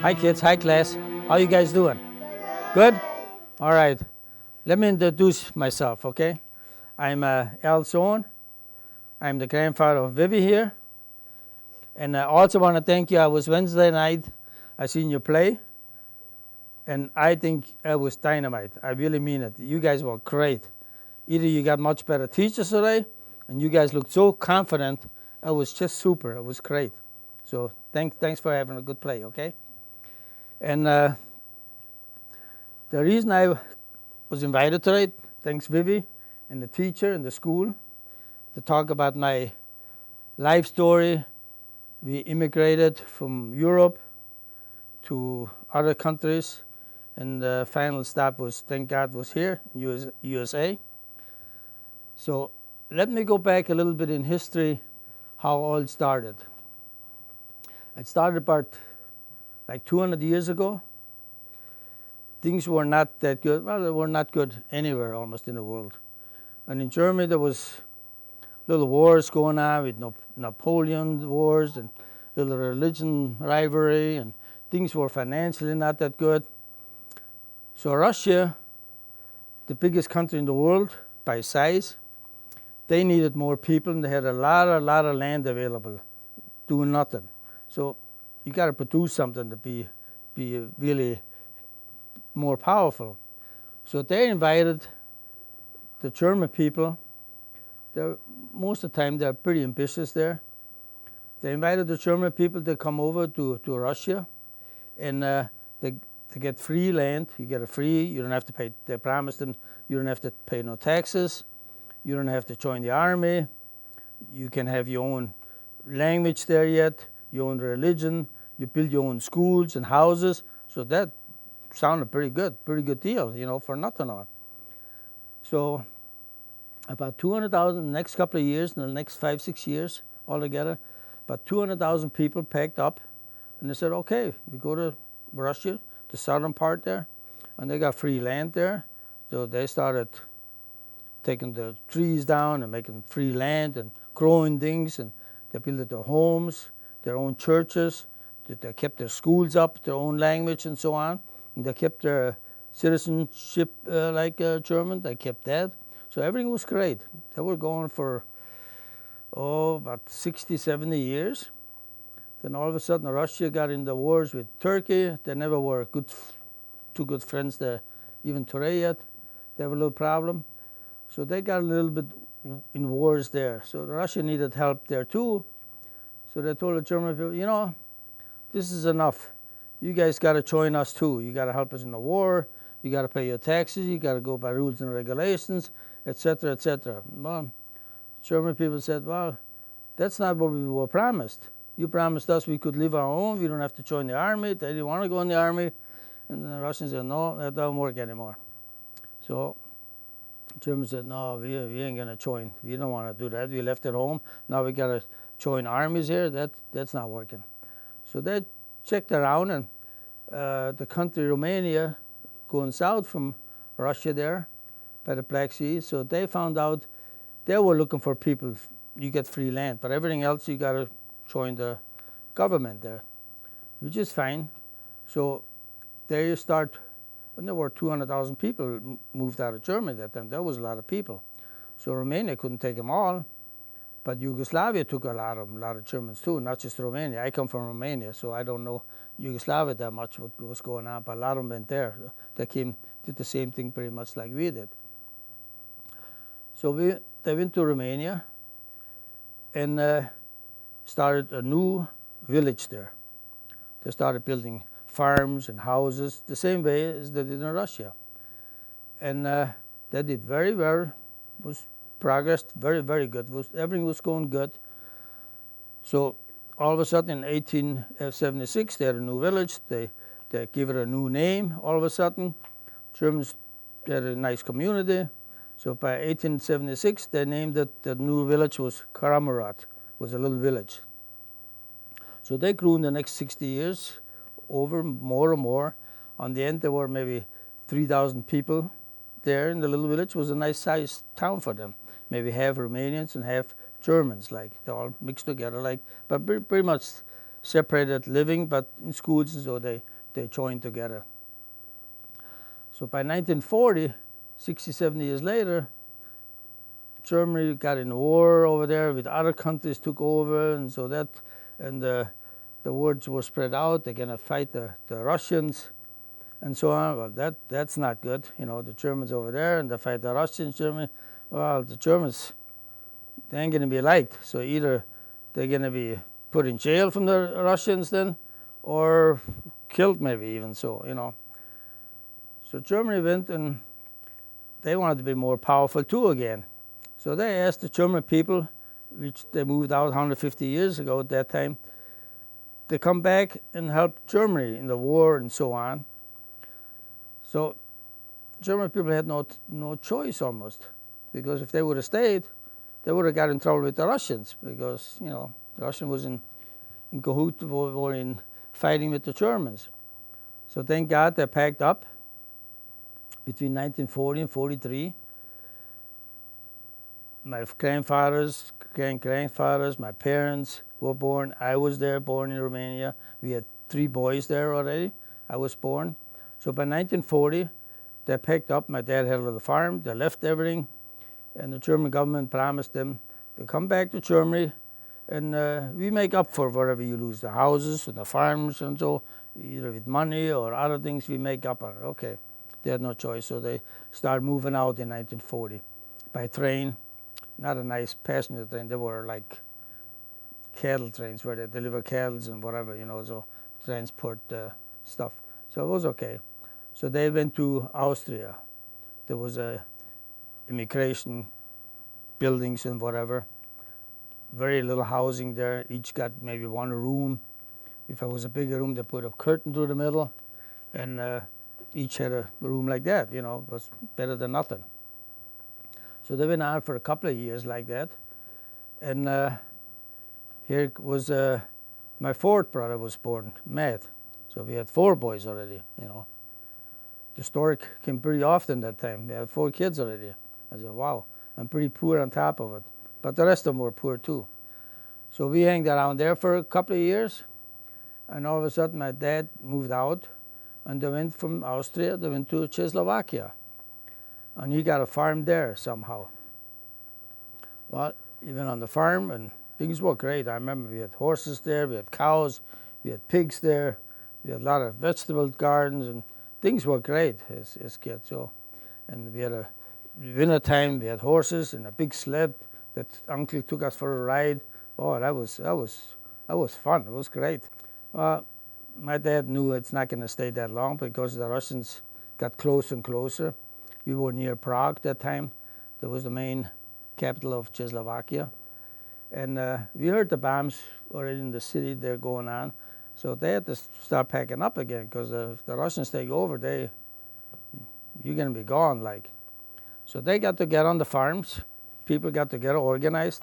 Hi kids, hi class. How you guys doing? Good? All right. Let me introduce myself, okay? I'm Al Sohn. I'm the grandfather of Vivi here. And I also want to thank you. I was Wednesday night. I seen you play. And I think it was dynamite. I really mean it. You guys were great. Either you got much better teachers today, and you guys looked so confident. It was just super. It was great. So thanks for having a good play, okay? And the reason I was invited today, thanks Vivi and the teacher and the school, to talk about my life story. We immigrated from Europe to other countries, and the final stop was, thank God, was here, USA. So let me go back a little bit in history, how all started. It started about like 200 years ago. Things were not that good. Well, they were not good anywhere almost in the world. And in Germany, there was little wars going on with Napoleon wars and little religion rivalry, and things were financially not that good. So Russia, the biggest country in the world by size, they needed more people, and they had a lot of land available, doing nothing. So you got to produce something to be really more powerful. So they invited the German people. Most of the time they're pretty ambitious there. They invited the German people to come over to Russia, and they get free land. You get it free. You don't have to pay. They promised them you don't have to pay no taxes. You don't have to join the army. You can have your own language there yet, your own religion. You build your own schools and houses. So that sounded pretty good deal, for nothing on. So about 200,000 in the next couple of years, in the next 5-6 years altogether, about 200,000 people packed up, and they said, okay, we go to Russia, the southern part there, and they got free land there. So they started taking the trees down and making free land and growing things, and they built their homes, their own churches, they kept their schools up, their own language and so on. And they kept their citizenship like German, they kept that. So everything was great. They were going for, about 60, 70 years. Then all of a sudden Russia got in the wars with Turkey. They never were two good friends there, even today yet. They have a little problem. So they got a little bit in wars there. So Russia needed help there too. So they told the German people, this is enough. You guys got to join us too. You got to help us in the war. You got to pay your taxes. You got to go by rules and regulations, etc., etc. Well, German people said, well, that's not what we were promised. You promised us we could live our own. We don't have to join the army. They didn't want to go in the army. And the Russians said, no, that don't work anymore. So Germans said, no, we ain't going to join. We don't want to do that. We left at home. Now we got to join armies here. That's not working. So they checked around, and the country Romania, going south from Russia there by the Black Sea, so they found out they were looking for people. You get free land, but everything else you got to join the government there, which is fine. So there you start. And there were 200,000 people moved out of Germany that time. That was a lot of people. So Romania couldn't take them all, but Yugoslavia took a lot of Germans too, not just Romania. I come from Romania, so I don't know Yugoslavia that much, what was going on, but a lot of them went there. They did the same thing pretty much like we did. So they went to Romania and started a new village there. They started building farms and houses the same way as they did in Russia. And they did very well, was progressed very, very good. Everything was going good. So all of a sudden in 1876, they had a new village. They gave it a new name all of a sudden. Germans had a nice community. So by 1876, they named it, the new village was Karamurat, was a little village. So they grew in the next 60 years, over more and more. On the end, there were maybe 3,000 people there in the little village. It was a nice sized town for them. Maybe half Romanians and half Germans, like they all mixed together, but pretty much separated living, but in schools, so they they joined together. So by 1940, 67 years later, Germany got in a war over there with other countries took over, and so that, and the words were spread out. They're gonna fight the Russians, and so on. Well, that's not good. You know, the Germans over there, and they fight the Russians, Germany. Well, the Germans, they ain't gonna be liked. So either they're gonna be put in jail from the Russians then, or killed maybe even so. You know. So Germany went, and they wanted to be more powerful too again. So they asked the German people, which they moved out 150 years ago at that time, to come back and help Germany in the war and so on. So German people had no choice almost, because if they would have stayed, they would have got in trouble with the Russians, because, you know, the Russian was in cahoot or in fighting with the Germans. So thank God they packed up between 1940 and 43. My grandfathers, grandfathers, my parents were born. I was there, born in Romania. We had 3 boys there already. I was born. So by 1940, they packed up. My dad had a little farm. They left everything. And the German government promised them to come back to Germany, and we make up for whatever you lose, the houses and the farms and so, either with money or other things, we make up on it. Okay, they had no choice, so they started moving out in 1940 by train. Not a nice passenger train. They were like cattle trains where they deliver cattle and whatever, you know, so transport stuff. So it was okay. So they went to Austria. There was a immigration buildings and whatever. Very little housing there. Each got maybe 1 room. If it was a bigger room, they put a curtain through the middle, and each had a room like that. You know, it was better than nothing. So they went on for a couple of years like that, and here was my 4th brother was born, Matt. So we had 4 boys already. You know, the story came pretty often that time. We had 4 kids already. I said, wow, I'm pretty poor on top of it. But the rest of them were poor too. So we hanged around there for a couple of years, and all of a sudden my dad moved out, and they went from Austria, they went to Czechoslovakia. And he got a farm there somehow. Well, he went on the farm, and things were great. I remember we had horses there, we had cows, we had pigs there, we had a lot of vegetable gardens, and things were great as kids. So, and we had a winter time, we had horses and a big sled that Uncle took us for a ride. Oh, that was fun. It was great. Well, my dad knew it's not going to stay that long because the Russians got closer and closer. We were near Prague that time. That was the main capital of Czechoslovakia. And we heard the bombs already in the city there going on. So they had to start packing up again, because if the Russians take over, you're going to be gone. Like. So they got to get on the farms. People got to get organized.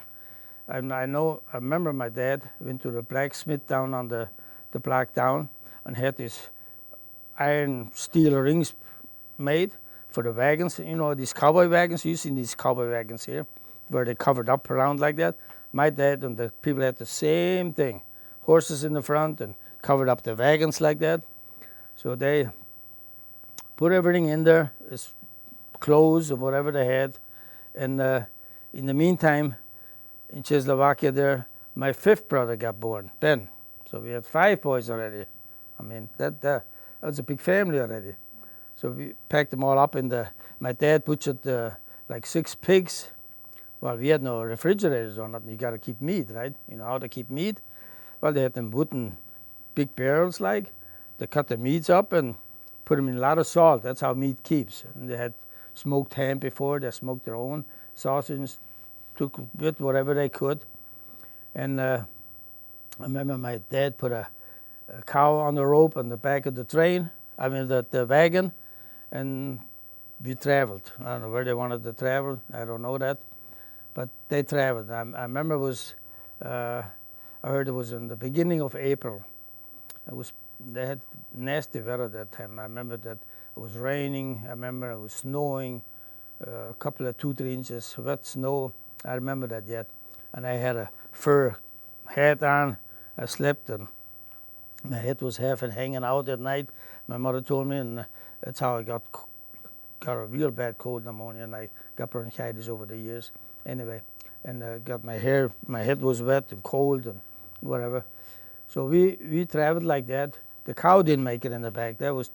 And I remember my dad went to the blacksmith down on the block down and had these iron steel rings made for the wagons. You know, these cowboy wagons. You've seen these cowboy wagons here, where they covered up around like that. My dad and the people had the same thing. Horses in the front and covered up the wagons like that. So they put everything in there, clothes or whatever they had. And in the meantime, in Czechoslovakia there, my 5th brother got born, Ben. So we had 5 boys already. I mean, that was a big family already. So we packed them all up my dad butchered like 6 pigs. Well, we had no refrigerators or nothing. You got to keep meat, right? You know how to keep meat? Well, they had them wooden big barrels like. They cut the meats up and put them in a lot of salt. That's how meat keeps. And they had smoked ham before. They smoked their own sausages, took with whatever they could. And I remember my dad put a cow on the rope on the back of the train, the wagon, and we traveled. I don't know where they wanted to travel. I don't know that. But they traveled. I remember I heard it was in the beginning of April. They had nasty weather that time. I remember that it was raining. I remember it was snowing, a couple of 2-3 inches wet snow. I remember that yet. And I had a fur hat on. I slept, and My head was half and hanging out at night. My mother told me, and that's how I got a real bad cold pneumonia, and I got bronchitis over the years. Anyway, and got my head was wet and cold and whatever. So we traveled like that. The cow didn't make it in the back. That was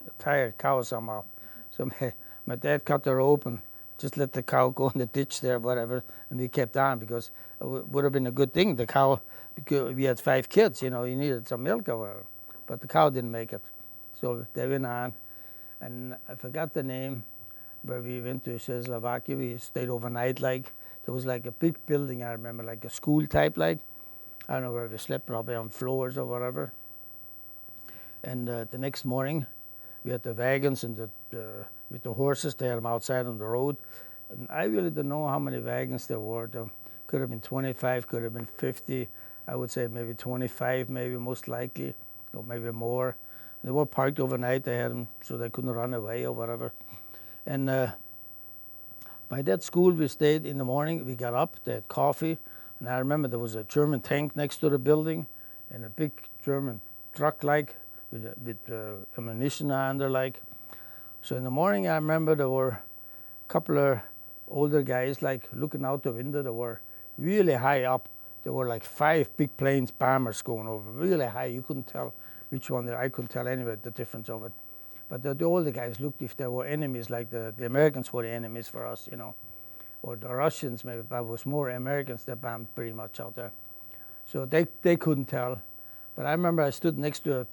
a tired cow somehow. So my dad cut the rope and just let the cow go in the ditch there, whatever, and we kept on because it would have been a good thing. The cow, because we had 5 kids, you know, you needed some milk or whatever. But the cow didn't make it. So they went on, and I forgot the name, where we went to Czechoslovakia. We stayed overnight, like, there was like a big building, I remember, like a school type, like, I don't know where we slept, probably on floors or whatever. And the next morning, we had the wagons and with the horses. They had them outside on the road. And I really don't know how many wagons there were. There could have been 25, could have been 50. I would say maybe 25, maybe most likely, or maybe more. They were parked overnight. They had them so they couldn't run away or whatever. And by that school, we stayed in the morning. We got up, they had coffee. And I remember there was a German tank next to the building and a big German truck, like, with ammunition on there, like. So in the morning, I remember there were a couple of older guys, like, looking out the window. They were really high up. There were like 5 big planes, bombers going over, really high. You couldn't tell which one. I couldn't tell anyway the difference of it. But the older guys looked if there were enemies, like the Americans were the enemies for us, you know, or the Russians maybe, but it was more Americans that bombed pretty much out there. So they couldn't tell. But I remember I stood next to a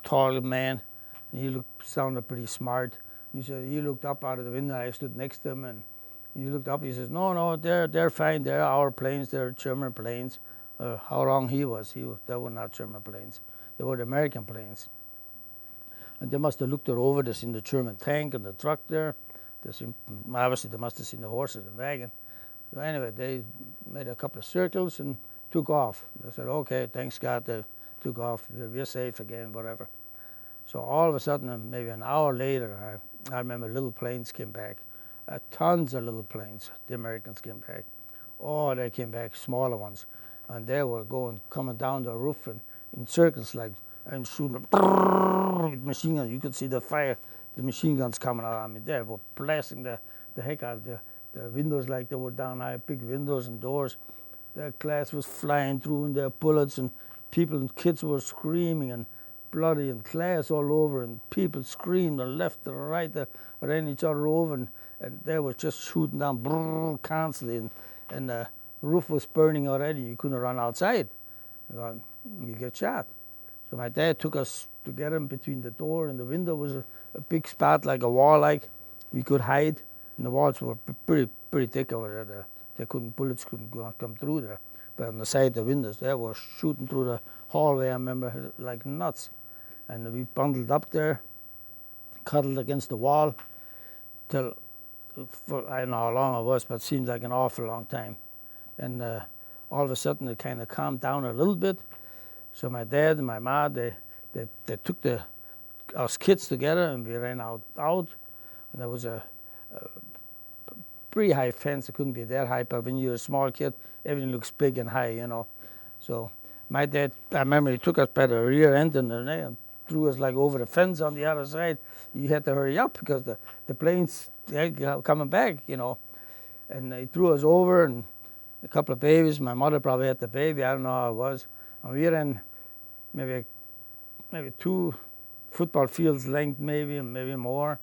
tall man, and he sounded pretty smart. He looked up out of the window. I stood next to him, and he looked up. He says, "No, they're fine. They're our planes. They're German planes." How wrong he was. They were not German planes. They were the American planes. And they must have looked over. They seen the German tank and the truck there. Obviously, they must have seen the horses and wagon. So anyway, they made a couple of circles and took off. They said, "Okay, thanks God, they took off. We're safe again, whatever." So all of a sudden, maybe an hour later, I remember little planes came back. Tons of little planes, the Americans came back. Oh, they came back, smaller ones. And they were coming down the roof and in circles, like, and shooting with machine guns. You could see the fire, the machine guns coming out. I mean, they were blasting the heck out of the windows, like they were down high, big windows and doors. The glass was flying through, and their bullets, and people and kids were screaming, and bloody, and glass all over, and people screamed and left and right. They ran each other over, and they were just shooting down constantly, and the roof was burning already. You couldn't run outside. You get shot. So my dad took us to get him between the door and the window. Was a big spot, like a wall, like we could hide. And the walls were pretty thick over there. Bullets couldn't come through there. But on the side, the windows, they were shooting through the hallway, I remember, like nuts. And we bundled up there, cuddled against the wall, till, I don't know how long it was, but it seemed like an awful long time. And all of a sudden, it kind of calmed down a little bit. So my dad and my mom, they took us kids together, and we ran out. And there was a pretty high fence. It couldn't be that high, but when you're a small kid, everything looks big and high, you know. So my dad, I remember he took us by the rear end and threw us like over the fence on the other side. You had to hurry up because the planes coming back, you know. And he threw us over, and a couple of babies. My mother probably had the baby. I don't know how it was. And we ran maybe 2 football fields length, maybe, and maybe more.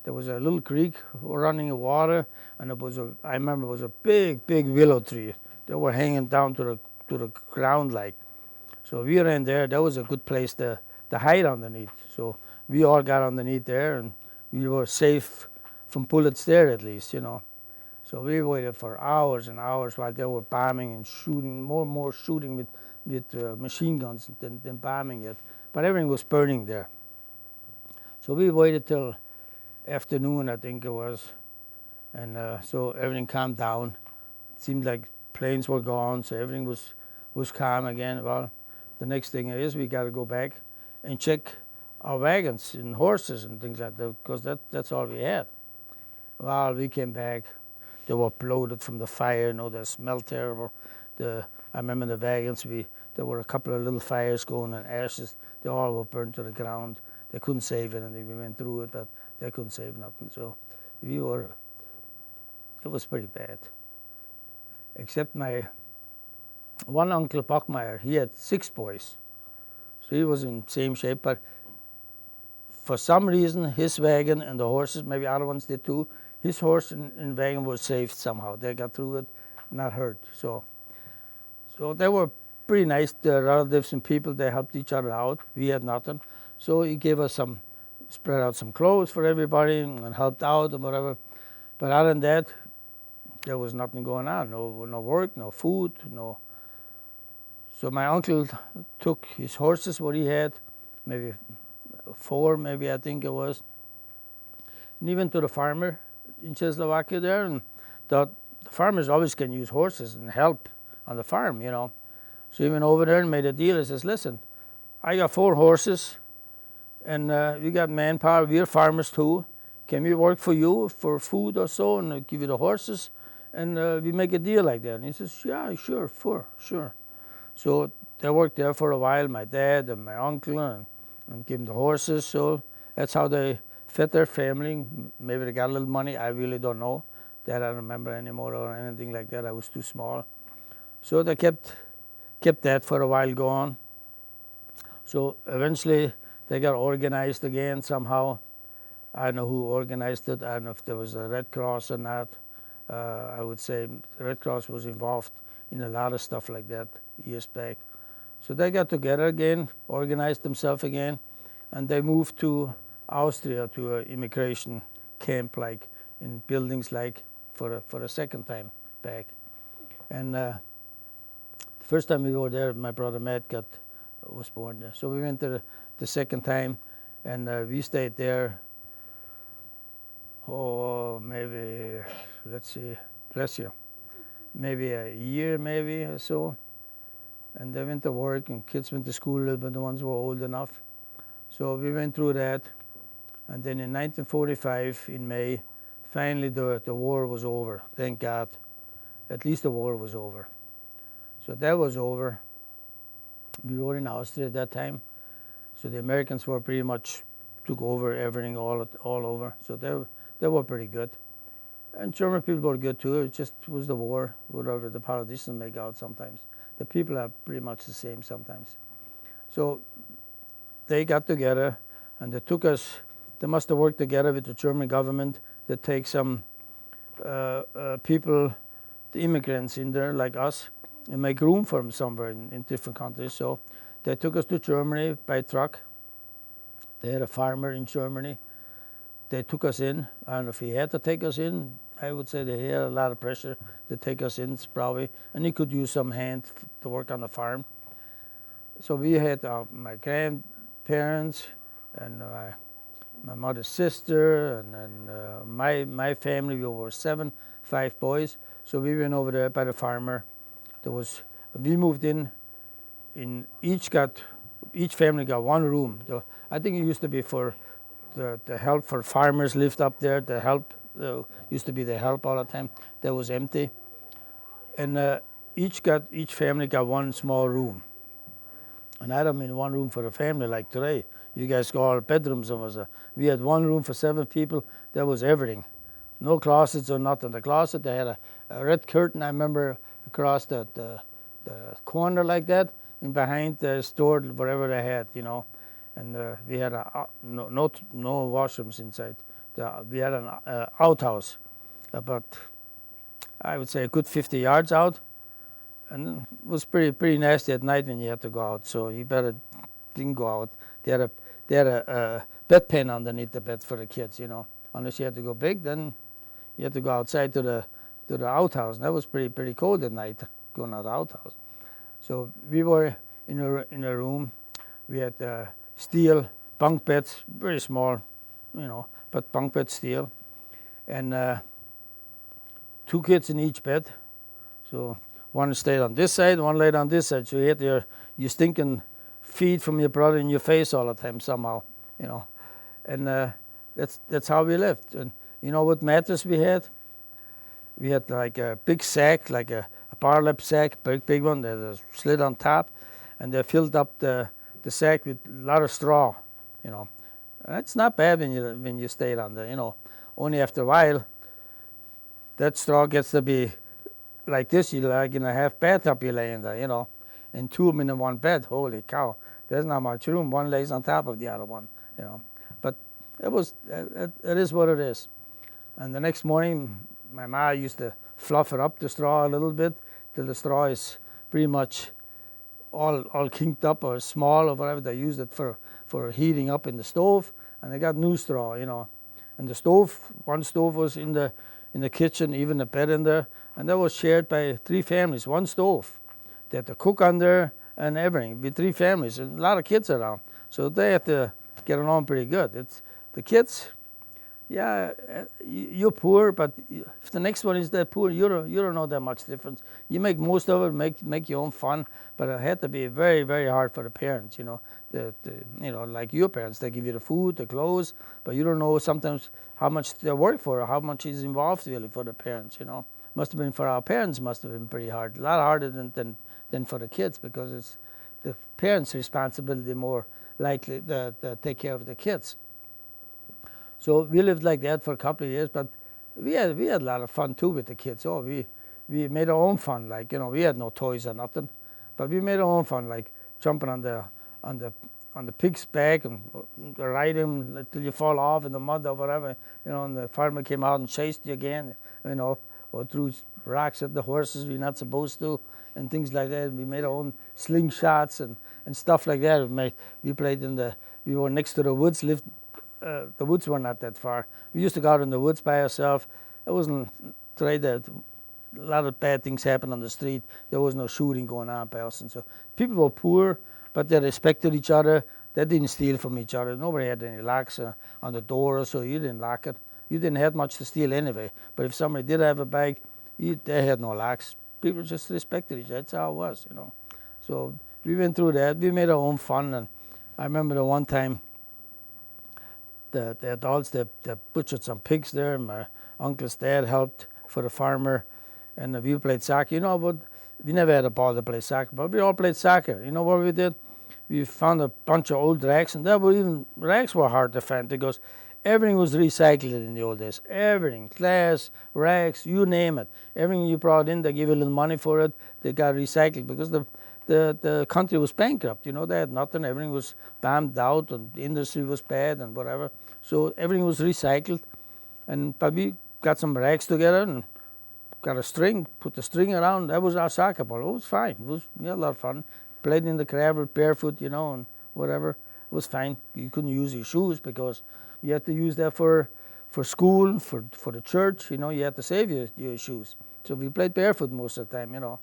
There was a little creek running in water, and I remember it was a big willow tree. They were hanging down to the ground, like. So we ran there. That was a good place to hide underneath. So we all got underneath there, and we were safe from bullets there, at least, you know. So we waited for hours and hours while they were bombing and shooting, more shooting with machine guns than bombing it. But everything was burning there. So we waited till afternoon, I think it was, and so everything calmed down. It seemed like planes were gone, so everything was calm again. Well, the next thing is we got to go back and check our wagons and horses and things like that, because that's all we had. Well, we came back. They were bloated from the fire, you know, they smelled terrible. The I remember the wagons, there were a couple of little fires going and ashes. They all were burned to the ground. They couldn't save anything. We went through it, but they couldn't save nothing. So it was pretty bad. Except my one uncle, Buckmeyer, he had 6 boys. So he was in same shape, but for some reason, his wagon and the horses, maybe other ones did too, his horse and wagon was saved somehow. They got through it, not hurt. So they were pretty nice, the relatives and people. They helped each other out. We had nothing. So he gave us spread out some clothes for everybody and helped out and whatever. But other than that, there was nothing going on. No work, no food, no. So my uncle took his horses, what he had, maybe 4, maybe I think it was. And he went to the farmer in Czechoslovakia there, and thought the farmers always can use horses and help on the farm, you know. So he went over there and made a deal. He says, listen, I got 4 horses, and we got manpower. We're farmers too. Can we work for you for food or so, and give you the horses? And we make a deal like that. And he says, yeah, sure. So they worked there for a while, my dad and my uncle, and give them the horses. So that's how they fed their family. Maybe they got a little money. I really don't know. That I don't remember anymore or anything like that. I was too small. So they kept that for a while going. So eventually they got organized again somehow. I don't know who organized it. I don't know if there was a Red Cross or not. I would say the Red Cross was involved in a lot of stuff like that years back. So they got together again, organized themselves again, and they moved to Austria to an immigration camp, like in buildings, like for a second time back. And the first time we were there, my brother Matt was born there. So we went there the second time, and we stayed there. Maybe, let's see, bless you, maybe a year, maybe or so. And they went to work, and kids went to school a little bit, the ones who were old enough. So we went through that. And then in 1945, in May, finally the war was over, thank God. At least the war was over. So that was over. We were in Austria at that time. So the Americans were pretty much took over everything all over. So they were pretty good. And German people were good too. It just was the war, whatever the politicians make out sometimes. The people are pretty much the same sometimes. So they got together, and they must have worked together with the German government to take some people, the immigrants in there like us, and make room for them somewhere in different countries. So they took us to Germany by truck. They had a farmer in Germany. They took us in. I don't know if he had to take us in. I would say they had a lot of pressure to take us in, probably, and he could use some hand to work on the farm. So we had my grandparents and my mother's sister and my family. We were 5 boys. So we went over there by the farmer. We moved in each family got 1 room. I think it used to be for the help for farmers lived up there. The help used to be the help all the time. That was empty, and each family got 1 small room. And I don't mean 1 room for a family like today. You guys got all bedrooms of us. We had 1 room for 7 people. That was everything. No closets or nothing. The closet, they had a red curtain, I remember, across the corner like that, and behind the store, whatever they had, you know. And we had no washrooms inside. We had an outhouse, about, I would say, a good 50 yards out. And it was pretty nasty at night when you had to go out, so you better didn't go out. They had a bedpan underneath the bed for the kids, you know. Unless you had to go big, then you had to go outside to the outhouse. And that was pretty cold at night, going out the outhouse. So we were in a room. We had steel bunk beds, very small, you know, but bunk beds steel, and 2 kids in each bed. So one stayed on this side, one laid on this side. So you had your stinking feet from your brother in your face all the time somehow, you know. And that's how we lived. And you know what mattress we had? we had like a big sack, like a parlep sack, big one, there's a slit on top, and they filled up the sack with a lot of straw, you know. And it's not bad when you stay on there, you know. Only after a while, that straw gets to be like this. You like in a half bathtub you lay in there, you know, and two of them in one bed. Holy cow! There's not much room. One lays on top of the other one, you know. But it is what it is. And the next morning, my ma used to fluff it up the straw a little bit till the straw is pretty much all kinked up or small or whatever. They used it for heating up in the stove, and they got new straw, you know. And the stove, one stove was in the kitchen, even a bed in there, and that was shared by 3 families, one stove. They had to cook on there and everything, with 3 families, and a lot of kids around. So they had to get along pretty good. It's the kids, yeah, you're poor, but if the next one is that poor, you don't know that much difference. You make most of it, make your own fun, but it had to be very, very hard for the parents, you know. You know, like your parents, they give you the food, the clothes, but you don't know sometimes how much they work for, or how much is involved really for the parents, you know. Must have been for our parents, must have been pretty hard, a lot harder than for the kids, because it's the parents' responsibility more likely to take care of the kids. So we lived like that for a couple of years, but we had a lot of fun too with the kids. Oh, we made our own fun, like, you know, we had no toys or nothing, but we made our own fun, like jumping on the pig's back and ride him until you fall off in the mud or whatever, you know, and the farmer came out and chased you again, you know, or threw rocks at the horses we're not supposed to, and things like that. We made our own slingshots and stuff like that. We played we were next to the woods, the woods were not that far. We used to go out in the woods by ourselves. It wasn't today that a lot of bad things happen on the street. There was no shooting going on by us, and so people were poor, but they respected each other. They didn't steal from each other. Nobody had any locks on the door, so you didn't lock it. You didn't have much to steal anyway. But if somebody did have a bag, they had no locks. People just respected each other. That's how it was, you know. So we went through that. We made our own fun, and I remember the one time the adults, they butchered some pigs there. My uncle's dad helped for the farmer, and we played soccer. You know, but we never had a ball to play soccer, but we all played soccer. You know what we did? We found a bunch of old racks, and racks were hard to find because everything was recycled in the old days. Everything, glass, racks, you name it. Everything you brought in, they give you a little money for it. They got recycled because the country was bankrupt. You know, they had nothing. Everything was bombed out, and the industry was bad and whatever. So everything was recycled, but we got some racks together and got a string, put the string around. That was our soccer ball. It was fine. We had a lot of fun. Played in the gravel barefoot, you know, and whatever. It was fine. You couldn't use your shoes because you had to use that for school, for the church. You know, you had to save your shoes. So we played barefoot most of the time, you know.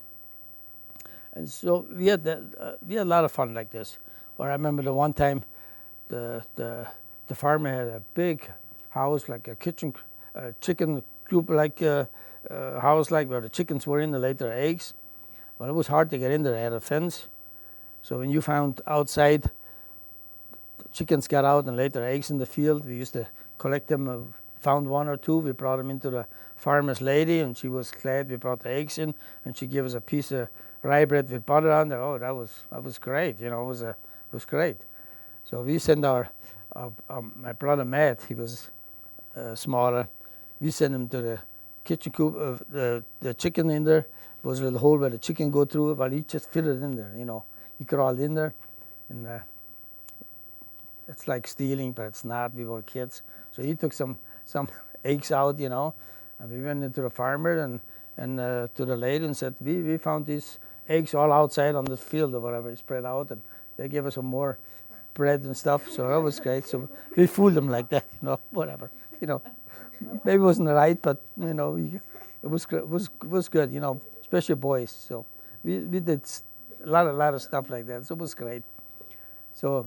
And so we had a lot of fun like this. Or I remember the one time the farmer had a big house, like a chicken coop, like house, like where the chickens were in to lay their eggs. Well, it was hard to get in there. They had a fence. So when you found outside, the chickens got out and laid their eggs in the field. We used to collect them. Found one or two. We brought them into the farmer's lady, and she was glad we brought the eggs in, and she gave us a piece of rye bread with butter on there. Oh, that was great. You know, it was great. So we sent my brother Matt. He was smaller. We sent him to the kitchen coop of the chicken in there. There was a little hole where the chicken go through, but he just fit it in there, you know. He crawled in there, and it's like stealing, but it's not. We were kids. So he took some eggs out, you know, and we went into the farmer and to the lady and said, we found these eggs all outside on the field or whatever, spread out, and they gave us some more bread and stuff, so that was great. So we fooled them like that, you know, whatever, you know. Maybe it wasn't right, but, you know, it was good, you know, especially boys. So we did a lot of stuff like that, so it was great. So,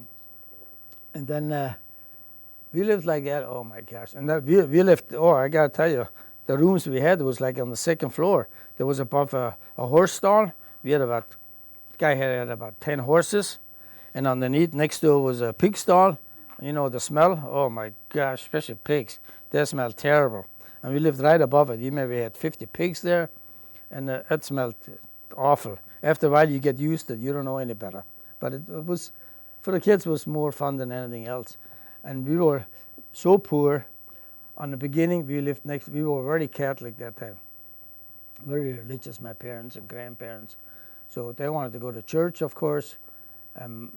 and then we lived like that. Oh my gosh! And we lived. Oh, I gotta tell you, the rooms we had was like on the second floor. There was above a horse stall. The guy had about 10 horses, and underneath next door was a pig stall. You know the smell. Oh my gosh! Especially pigs. They smell terrible. and we lived right above it. You maybe had 50 pigs there, and it smelled awful. After a while, you get used to it. You don't know any better. But it was, for the kids, was more fun than anything else. And we were so poor. On the beginning, we lived next. We were very Catholic that time, very religious. My parents and grandparents, so they wanted to go to church, of course.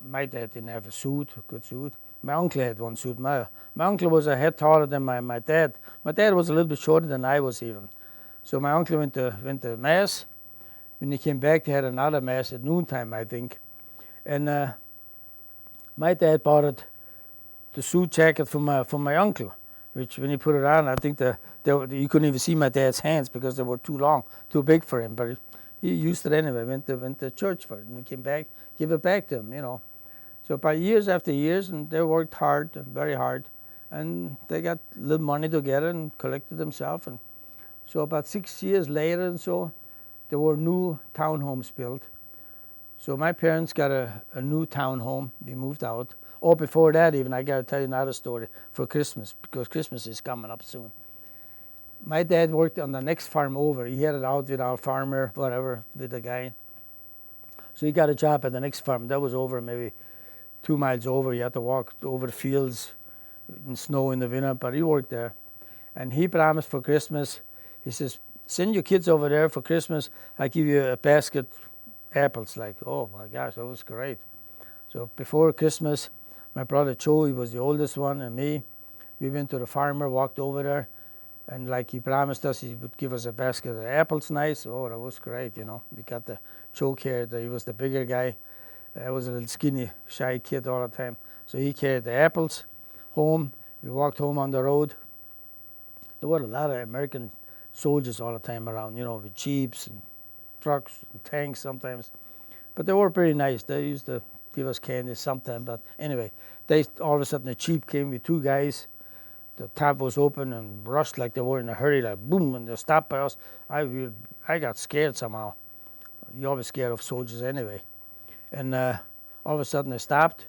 My dad didn't have a suit, a good suit. My uncle had one suit. My uncle was a head taller than my dad. My dad was a little bit shorter than I was even. So my uncle went to mass. When he came back, he had another mass at noontime, I think. And my dad bought the suit jacket for my uncle, which when he put it on, I think you couldn't even see my dad's hands because they were too long, too big for him. But he used it anyway. Went to church for it, and he came back, give it back to him, you know. So by years after years, and they worked hard, very hard, and they got a little money together and collected themselves. And so about 6 years later, and so there were new townhomes built. So my parents got a new townhome. They moved out. Oh, before that even, I got to tell you another story for Christmas, because Christmas is coming up soon. My dad worked on the next farm over. He had it out with our farmer, whatever, with the guy. So he got a job at the next farm. That was over maybe 2 miles over. You had to walk over the fields in snow in the winter, but he worked there. And he promised for Christmas, he says, send your kids over there for Christmas. I give you a basket apples. Like, oh my gosh, that was great. So before Christmas, my brother Joe, he was the oldest one, and me, we went to the farmer, walked over there, and like he promised us, he would give us a basket of apples. Nice. Oh, that was great, you know. We got the Joe carried, he was the bigger guy. I was a little skinny, shy kid all the time. So he carried the apples home. We walked home on the road. There were a lot of American soldiers all the time around, you know, with jeeps and trucks and tanks sometimes. But they were pretty nice. They used to give us candy sometimes. But anyway, all of a sudden the jeep came with 2 guys. The top was open and rushed like they were in a hurry, like boom, and they stopped by us. I got scared somehow. You're always scared of soldiers anyway. And all of a sudden they stopped,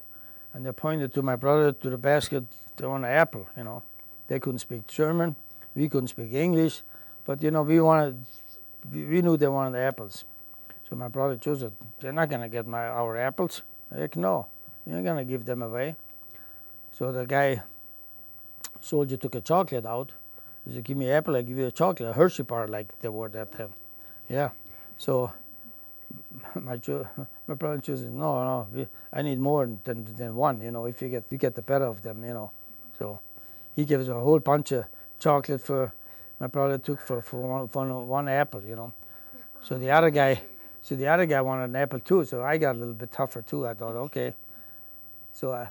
and they pointed to my brother, to the basket, they want an apple, you know. They couldn't speak German, we couldn't speak English, but you know, we knew they wanted the apples. So my brother chose it. They're not gonna get our apples. Heck no, you're gonna give them away. So the soldier took a chocolate out. He said, give me an apple, I give you a chocolate, a Hershey bar like they were that time. Yeah, so my brother says, no, I need more than one, you know, if you get the better of them, you know. So he gave us a whole bunch of chocolate my brother took for one apple, you know. So the other guy wanted an apple too, so I got a little bit tougher too. I thought, okay. So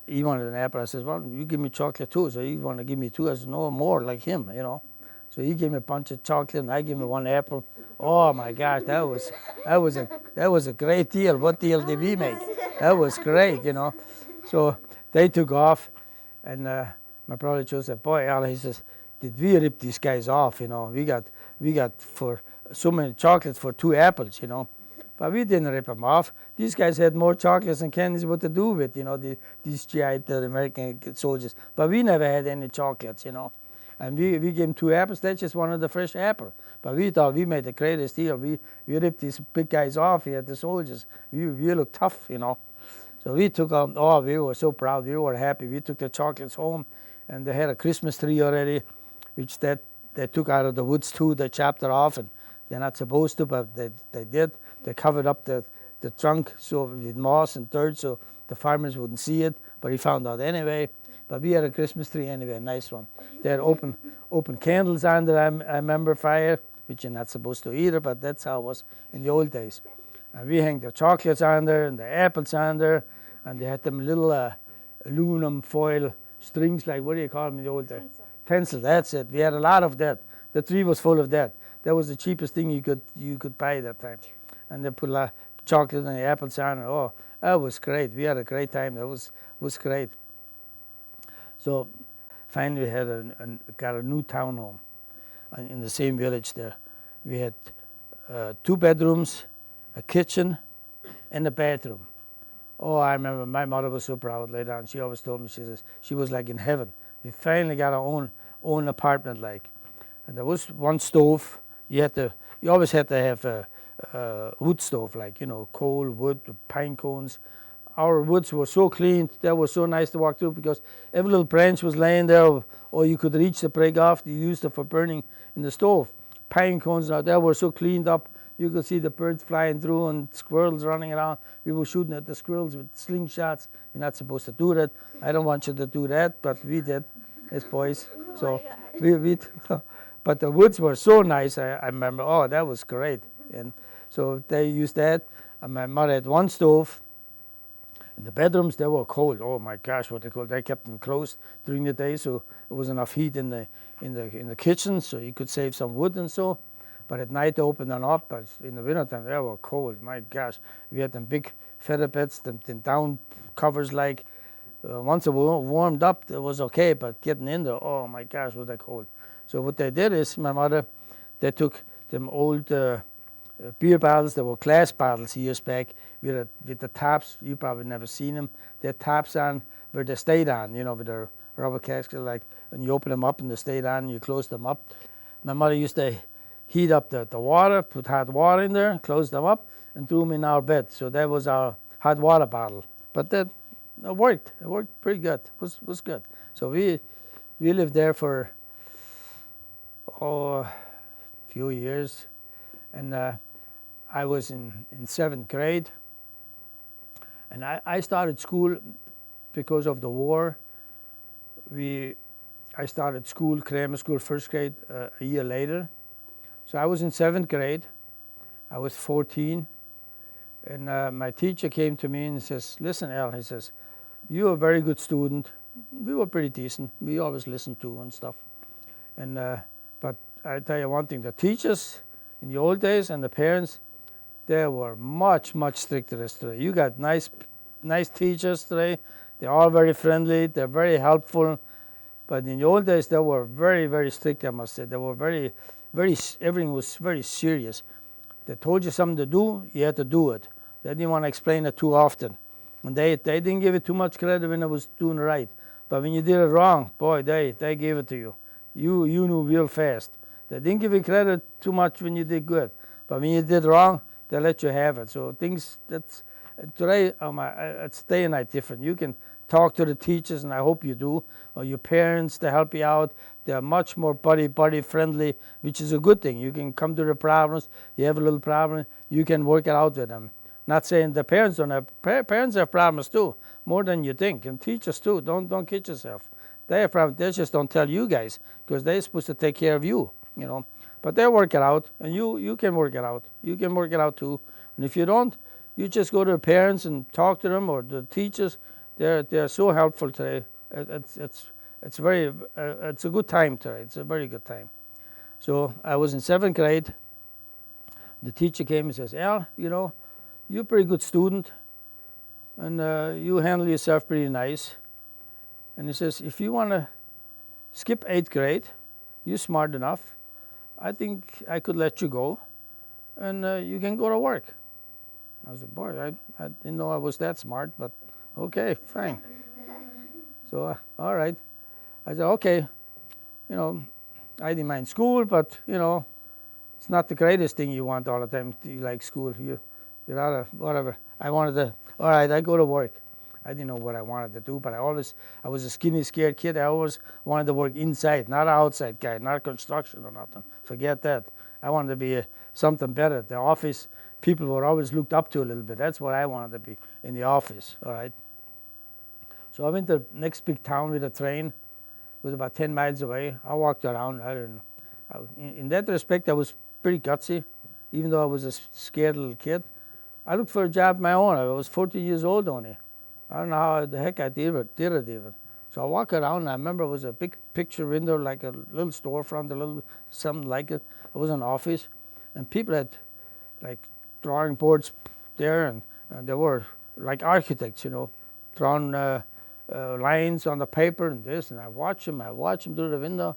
he wanted an apple. I said, well, you give me chocolate too. So he wanted to give me 2. I said, no, more like him, you know. So he gave me a bunch of chocolate, and I gave him 1 apple. Oh my gosh, that was a great deal. What deal did we make? That was great, you know. So they took off, and my brother Joe said, boy, Al, he says, did we rip these guys off, you know? We got for so many chocolates for 2 apples, you know. But we didn't rip them off. These guys had more chocolates and candies what to do with, you know, these GI, the American soldiers. But we never had any chocolates, you know. And we gave them 2 apples. They just wanted the fresh apple. But we thought we made the greatest deal. We ripped these big guys off here, the soldiers. We looked tough, you know. So we took them. Oh, we were so proud. We were happy. We took the chocolates home, and they had a Christmas tree already, which they took out of the woods too. They chopped it off, and they're not supposed to, but they did. They covered up the trunk so with moss and dirt so the farmers wouldn't see it, but he found out anyway. But we had a Christmas tree anyway, a nice one. They had open candles under, I remember, fire, which you're not supposed to either, but that's how it was in the old days. And we hang the chocolates on there and the apples on there, and they had them little aluminum foil strings, like, what do you call them in the old days? Pencil, that's it. We had a lot of that. The tree was full of that. That was the cheapest thing you could buy that time. And they put a lot of chocolate and the apples on it. Oh, that was great. We had a great time. That was great. So finally we got a new townhome in the same village there. We had 2 bedrooms, a kitchen, and a bathroom. Oh, I remember my mother was so proud later on. She always told me, she says, she was like in heaven. We finally got our own apartment, like. And there was one stove. You always had to have a wood stove, like, coal, wood, pine cones. Our woods were so clean. That was so nice to walk through because every little branch was laying there, or you could reach the break off. You used it for burning in the stove. Pine cones now, they were so cleaned up. You could see the birds flying through and squirrels running around. We were shooting at the squirrels with slingshots. You're not supposed to do that. I don't want you to do that, but we did as boys. So but the woods were so nice. I remember, oh, that was great. And so they used that. And my mother had one stove. In the bedrooms, they were cold. Oh my gosh, what they cold! They kept them closed during the day, so there was enough heat in the kitchen, so you could save some wood and so. But at night, they opened them up. But in the wintertime, they were cold. My gosh, we had them big feather beds, them down covers. Like once it warmed up, it was okay. But getting in there, oh my gosh, was that cold! So what they did is, my mother, they took them old beer bottles. There were glass bottles years back with the tops. You probably never seen them. They had tops on where they stayed on, with their rubber casket, like, and you open them up and they stayed on and you close them up. My mother used to heat up the water, put hot water in there, close them up, and threw them in our bed. So that was our hot water bottle. But that worked. It worked pretty good. It was good. So we lived there for a few years. And I was in 7th grade. And I started school because of the war. I started school, grammar school, 1st grade, a year later. So I was in 7th grade. I was 14. And my teacher came to me and says, listen, Al, he says, you're a very good student. We were pretty decent. We always listened to and stuff. And but I tell you one thing, the teachers in the old days and the parents, they were much, much stricter as today. You got nice teachers today. They're all very friendly. They're very helpful. But in the old days, they were very, very strict, I must say. They were very, everything was very serious. They told you something to do, you had to do it. They didn't want to explain it too often. And they didn't give it too much credit when it was doing right. But when you did it wrong, boy, they gave it to you. You knew real fast. They didn't give you credit too much when you did good. But when you did wrong, they let you have it. So things, today, it's day and night different. You can talk to the teachers, and I hope you do, or your parents to help you out. They're much more buddy friendly, which is a good thing. You can come to the problems. You have a little problem, you can work it out with them. Not saying the parents don't have, parents have problems too, more than you think, and teachers too. Don't kid yourself. They have problems. They just don't tell you guys because they're supposed to take care of you, But they work it out, and you can work it out. You can work it out too. And if you don't, you just go to the parents and talk to them, or the teachers. They're so helpful today. It's a good time today. It's a very good time. So I was in 7th grade. The teacher came and says, Al, you're a pretty good student, and you handle yourself pretty nice. And he says, if you want to skip 8th grade, you're smart enough. I think I could let you go, and you can go to work. I said, boy, I didn't know I was that smart, but okay, fine. So, all right. I said, okay, I didn't mind school, but, it's not the greatest thing you want all the time. You like school. You're out of whatever. All right, I go to work. I didn't know what I wanted to do, but I was a skinny, scared kid. I always wanted to work inside, not an outside guy, not construction or nothing. Forget that. I wanted to be something better. The office, people were always looked up to a little bit. That's what I wanted to be, in the office, all right? So I went to the next big town with a train. It was about 10 miles away. I walked around. I don't know. In that respect, I was pretty gutsy, even though I was a scared little kid. I looked for a job of my own. I was 14 years old only. I don't know how the heck I did it even. So I walked around, and I remember it was a big picture window, like a little storefront, something like it. It was an office, and people had like drawing boards there, and they were like architects, drawing lines on the paper and this, and I watched them through the window.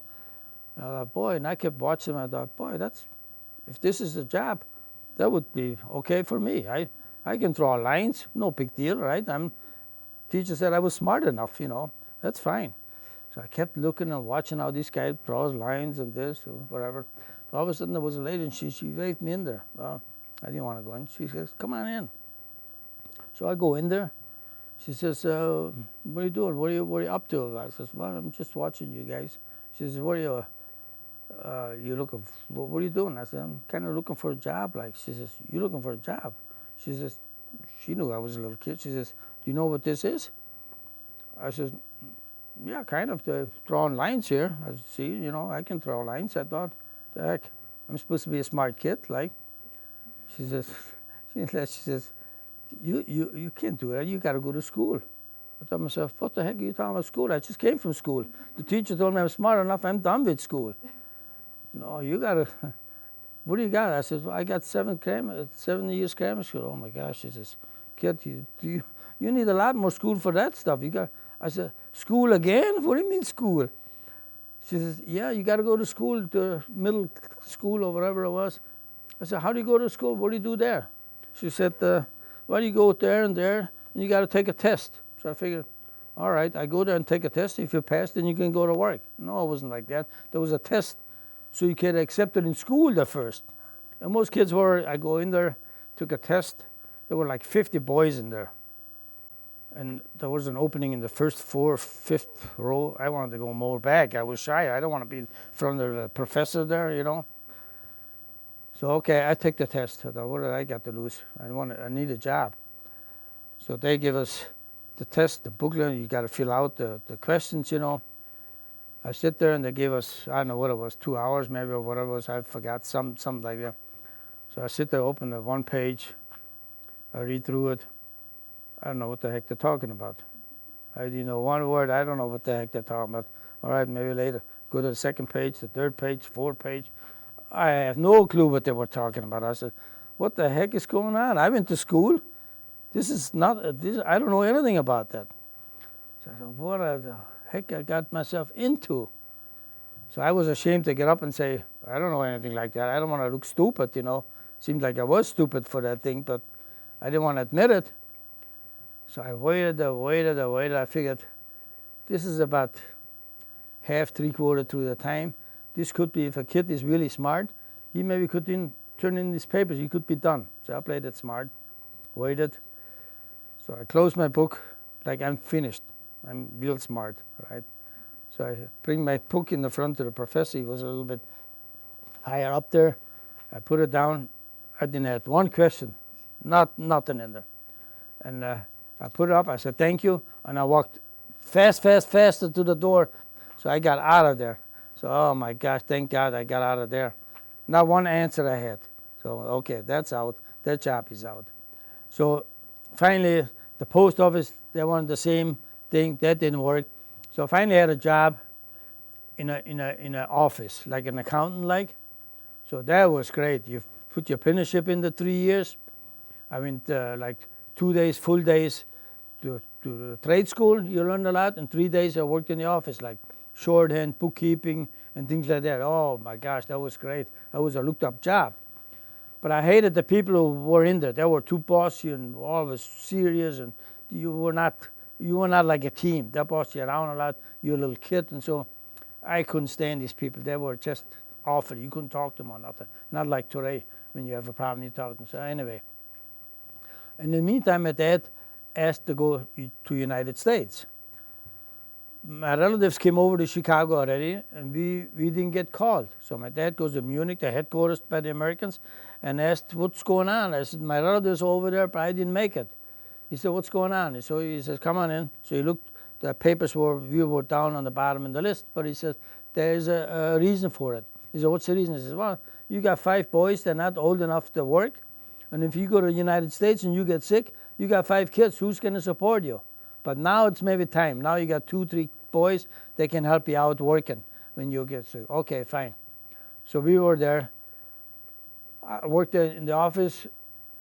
And I thought, boy, and I kept watching them. I thought, boy, if this is the job, that would be okay for me. I can draw lines, no big deal, right? Teacher said I was smart enough, that's fine. So I kept looking and watching how this guy draws lines and this or whatever. So all of a sudden there was a lady and she waved me in there. Well, I didn't want to go in. She says, come on in. So I go in there. She says, what are you doing? What are you up to? I says, well, I'm just watching you guys. She says, what are you looking for? What are you doing? I said, I'm kind of looking for a job. Like, she says, you looking for a job? She says, she knew I was a little kid. She says, do you know what this is? I says, yeah, kind of. Drawing lines here. I said, see, you know, I can draw lines. I thought, the heck, I'm supposed to be a smart kid. Like, she says, you can't do that. You got to go to school. I thought to myself, what the heck are you talking about school? I just came from school. The teacher told me I'm smart enough. I'm done with school. No, you got to. What do you got? I said, well, I got 7 years grammar school. Oh my gosh, she says, kid, you need a lot more school for that stuff. I said, school again? What do you mean school? She says, yeah, you got to go to school, to middle school or whatever it was. I said, how do you go to school? What do you do there? She said, well, you go there, and you got to take a test. So I figured, all right, I go there and take a test. If you pass, then you can go to work. No, it wasn't like that. There was a test, so you get accepted in school at first. And most kids were, I go in there, took a test. There were like 50 boys in there. And there was an opening in the first 4th, 5th row. I wanted to go more back. I was shy. I don't want to be in front of the professor there, you know. So, okay, I take the test. I thought, what did I got to lose? I need a job. So they give us the test, the booklet. You got to fill out the questions, you know. I sit there and they gave us, I don't know what it was, 2 hours maybe or whatever it was. I forgot, something like that. So I sit there, open the one page. I read through it. I don't know what the heck they're talking about. I didn't know one word. I don't know what the heck they're talking about. All right, maybe later. Go to the 2nd page, the 3rd page, 4th page. I have no clue what they were talking about. I said, what the heck is going on? I went to school. This is not, I don't know anything about that. So I said, what the heck I got myself into? So I was ashamed to get up and say, I don't know anything like that. I don't want to look stupid, you know. Seemed like I was stupid for that thing, but I didn't want to admit it. So I waited. I figured this is about half, 3/4 through the time. This could be, if a kid is really smart, he maybe could turn in his papers. He could be done. So I played it smart, waited. So I closed my book like I'm finished. I'm real smart, right? So I bring my book in the front to the professor. He was a little bit higher up there. I put it down. I didn't have one question, nothing in there. And I put it up. I said, thank you. And I walked faster to the door. So I got out of there. So, oh my gosh, thank God I got out of there. Not one answer I had. So, okay, that's out. That job is out. So finally, the post office, they wanted the same thing. That didn't work. So I finally had a job in an office, like an accountant like. So that was great. You put your apprenticeship in the 3 years. I went like 2 days, full days to the trade school. You learned a lot. And 3 days I worked in the office, like shorthand, bookkeeping, and things like that. Oh my gosh, that was great. That was a looked up job. But I hated the people who were in there. They were too bossy and always serious, and you were not like a team. They bossed you around a lot. You're a little kid, and so I couldn't stand these people. They were just awful. You couldn't talk to them or nothing. Not like today, when you have a problem, you talk to them. So anyway, in the meantime, my dad asked to go to United States. My relatives came over to Chicago already, and we didn't get called. So my dad goes to Munich, the headquarters by the Americans, and asked, what's going on? I said, my relatives are over there, but I didn't make it. He said, what's going on? So he says, come on in. So he looked, the papers were down on the bottom in the list, but he said, there's a reason for it. He said, what's the reason? He says, well, you got 5 boys, they're not old enough to work. And if you go to the United States and you get sick, you got 5 kids, who's going to support you? But now it's maybe time. Now you got 2, 3 boys, they can help you out working when you get sick. Okay, fine. So we were there. I worked in the office.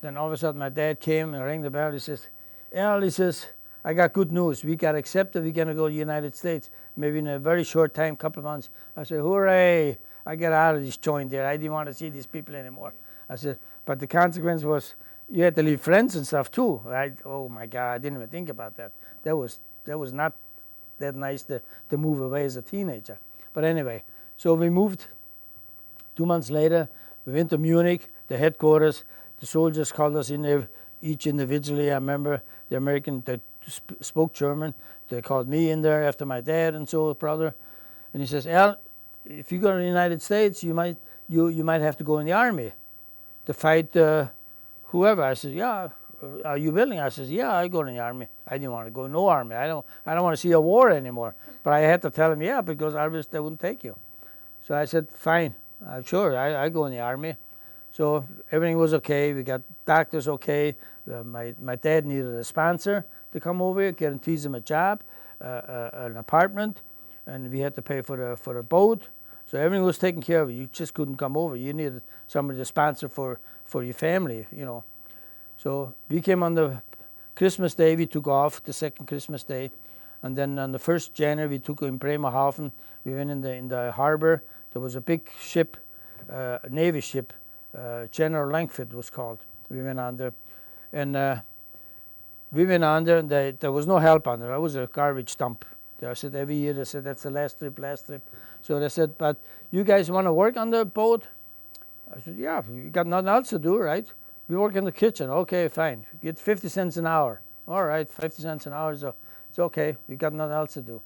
Then all of a sudden my dad came and rang the bell. He says, Al, he says, I got good news. We got accepted. We're going to go to the United States, maybe in a very short time, couple of months. I said, hooray. I got out of this joint there. I didn't want to see these people anymore. I said, but the consequence was you had to leave friends and stuff too. Oh my God, I didn't even think about that. That was not that nice to move away as a teenager. But anyway, so we moved. 2 months later, we went to Munich, the headquarters. The soldiers called us in there, each individually. I remember the American that spoke German. They called me in there after my dad and so brother. And he says, Al, if you go to the United States, you might have to go in the army to fight whoever. I said, yeah. Are you willing? I said, yeah, I go in the army. I didn't want to go in no army. I don't want to see a war anymore. But I had to tell him, yeah, because otherwise they wouldn't take you. So I said, fine, sure, I go in the army. So everything was okay. We got doctors okay. My dad needed a sponsor to come over here, guarantees him a job, an apartment, and we had to pay for the boat. So everything was taken care of. You just couldn't come over. You needed somebody to sponsor for your family, you know. So we came on the Christmas Day. We took off the second Christmas Day, and then on the 1st January we took in Bremerhaven. We went in the harbor. There was a big ship, Navy ship, General Langford was called. We went on there, and we went on there, and there was no help on there. That was a garbage dump. They said every year, they said that's the last trip. So they said, but you guys want to work on the boat? I said, yeah, you got nothing else to do, right? We work in the kitchen. Okay, fine. Get 50 cents an hour. All right, 50 cents an hour, so it's okay. We got nothing else to do.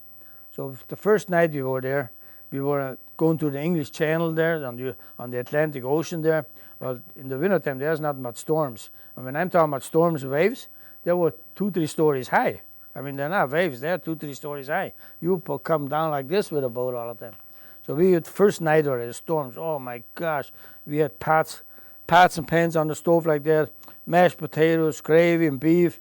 So the first night we were there, we were going to the English Channel there on the Atlantic Ocean there. Well, in the wintertime, there's not much storms. And when I'm talking about storms, waves, they were 2-3 stories high. I mean, they're not waves. They're 2-3 stories high. You come down like this with a boat all the time. So we had first night or the storms. Oh my gosh, we had pots and pans on the stove like that, mashed potatoes, gravy and beef.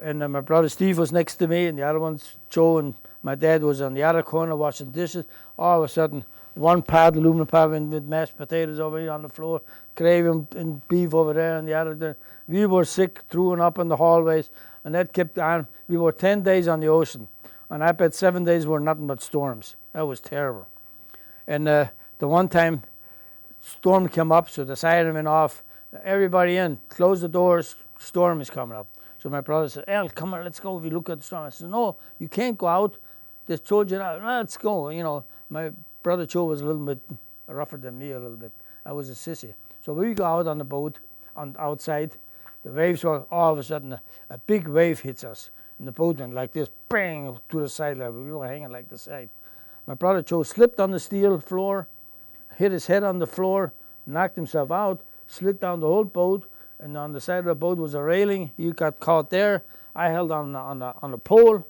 And my brother Steve was next to me, and the other ones, Joe and my dad, was on the other corner washing dishes. All of a sudden, one pot, aluminum pot with mashed potatoes over here on the floor, gravy and beef over there, and the other there. We were sick, throwing up in the hallways, and that kept on. We were 10 days on the ocean, and I bet 7 days were nothing but storms. That was terrible. And the one time, storm came up, so the siren went off. Everybody in, close the doors, storm is coming up. So my brother said, Al, come on, let's go. We look at the storm. I said, no, you can't go out. They told you, let's go. You know, my brother Joe was a little bit rougher than me a little bit. I was a sissy. So we go out on the boat, outside. The waves were, all of a sudden, a big wave hits us. And the boat went like this, bang, to the side level. We were hanging like the side. My brother Joe slipped on the steel floor, hit his head on the floor, knocked himself out, slid down the whole boat, and on the side of the boat was a railing. He got caught there. I held on the pole.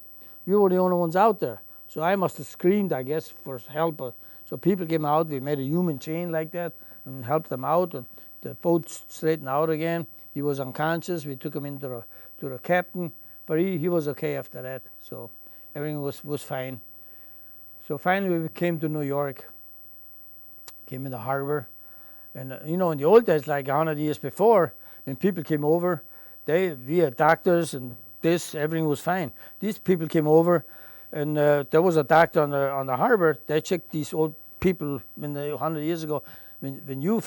We were the only ones out there. So I must have screamed, I guess, for help. So people came out. We made a human chain like that and helped them out. And the boat straightened out again. He was unconscious. We took him into the captain, but he was okay after that. So everything was fine. So finally we came to New York, came in the harbor. And you know, in the old days, like 100 years before, when people came over, we had doctors and everything was fine. These people came over, and there was a doctor on the harbor. They checked these old people 100 years ago. When you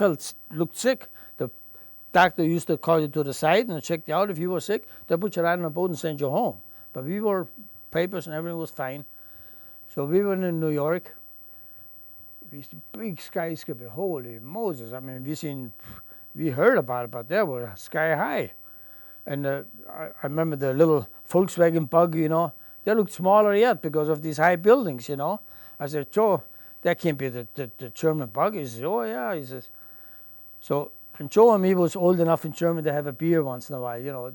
looked sick, the doctor used to call you to the side and check you out. If you were sick, they put you right on a boat and send you home. But we were papers and everything was fine. So we went in New York. We see big skyscraper. Holy Moses! I mean, we heard about it, but they were sky high. And I remember the little Volkswagen Bug, you know, they looked smaller yet because of these high buildings, you know. I said, Joe, that can't be the German Bug. He says, oh yeah. He says, so, and Joe and me was old enough in Germany to have a beer once in a while, you know.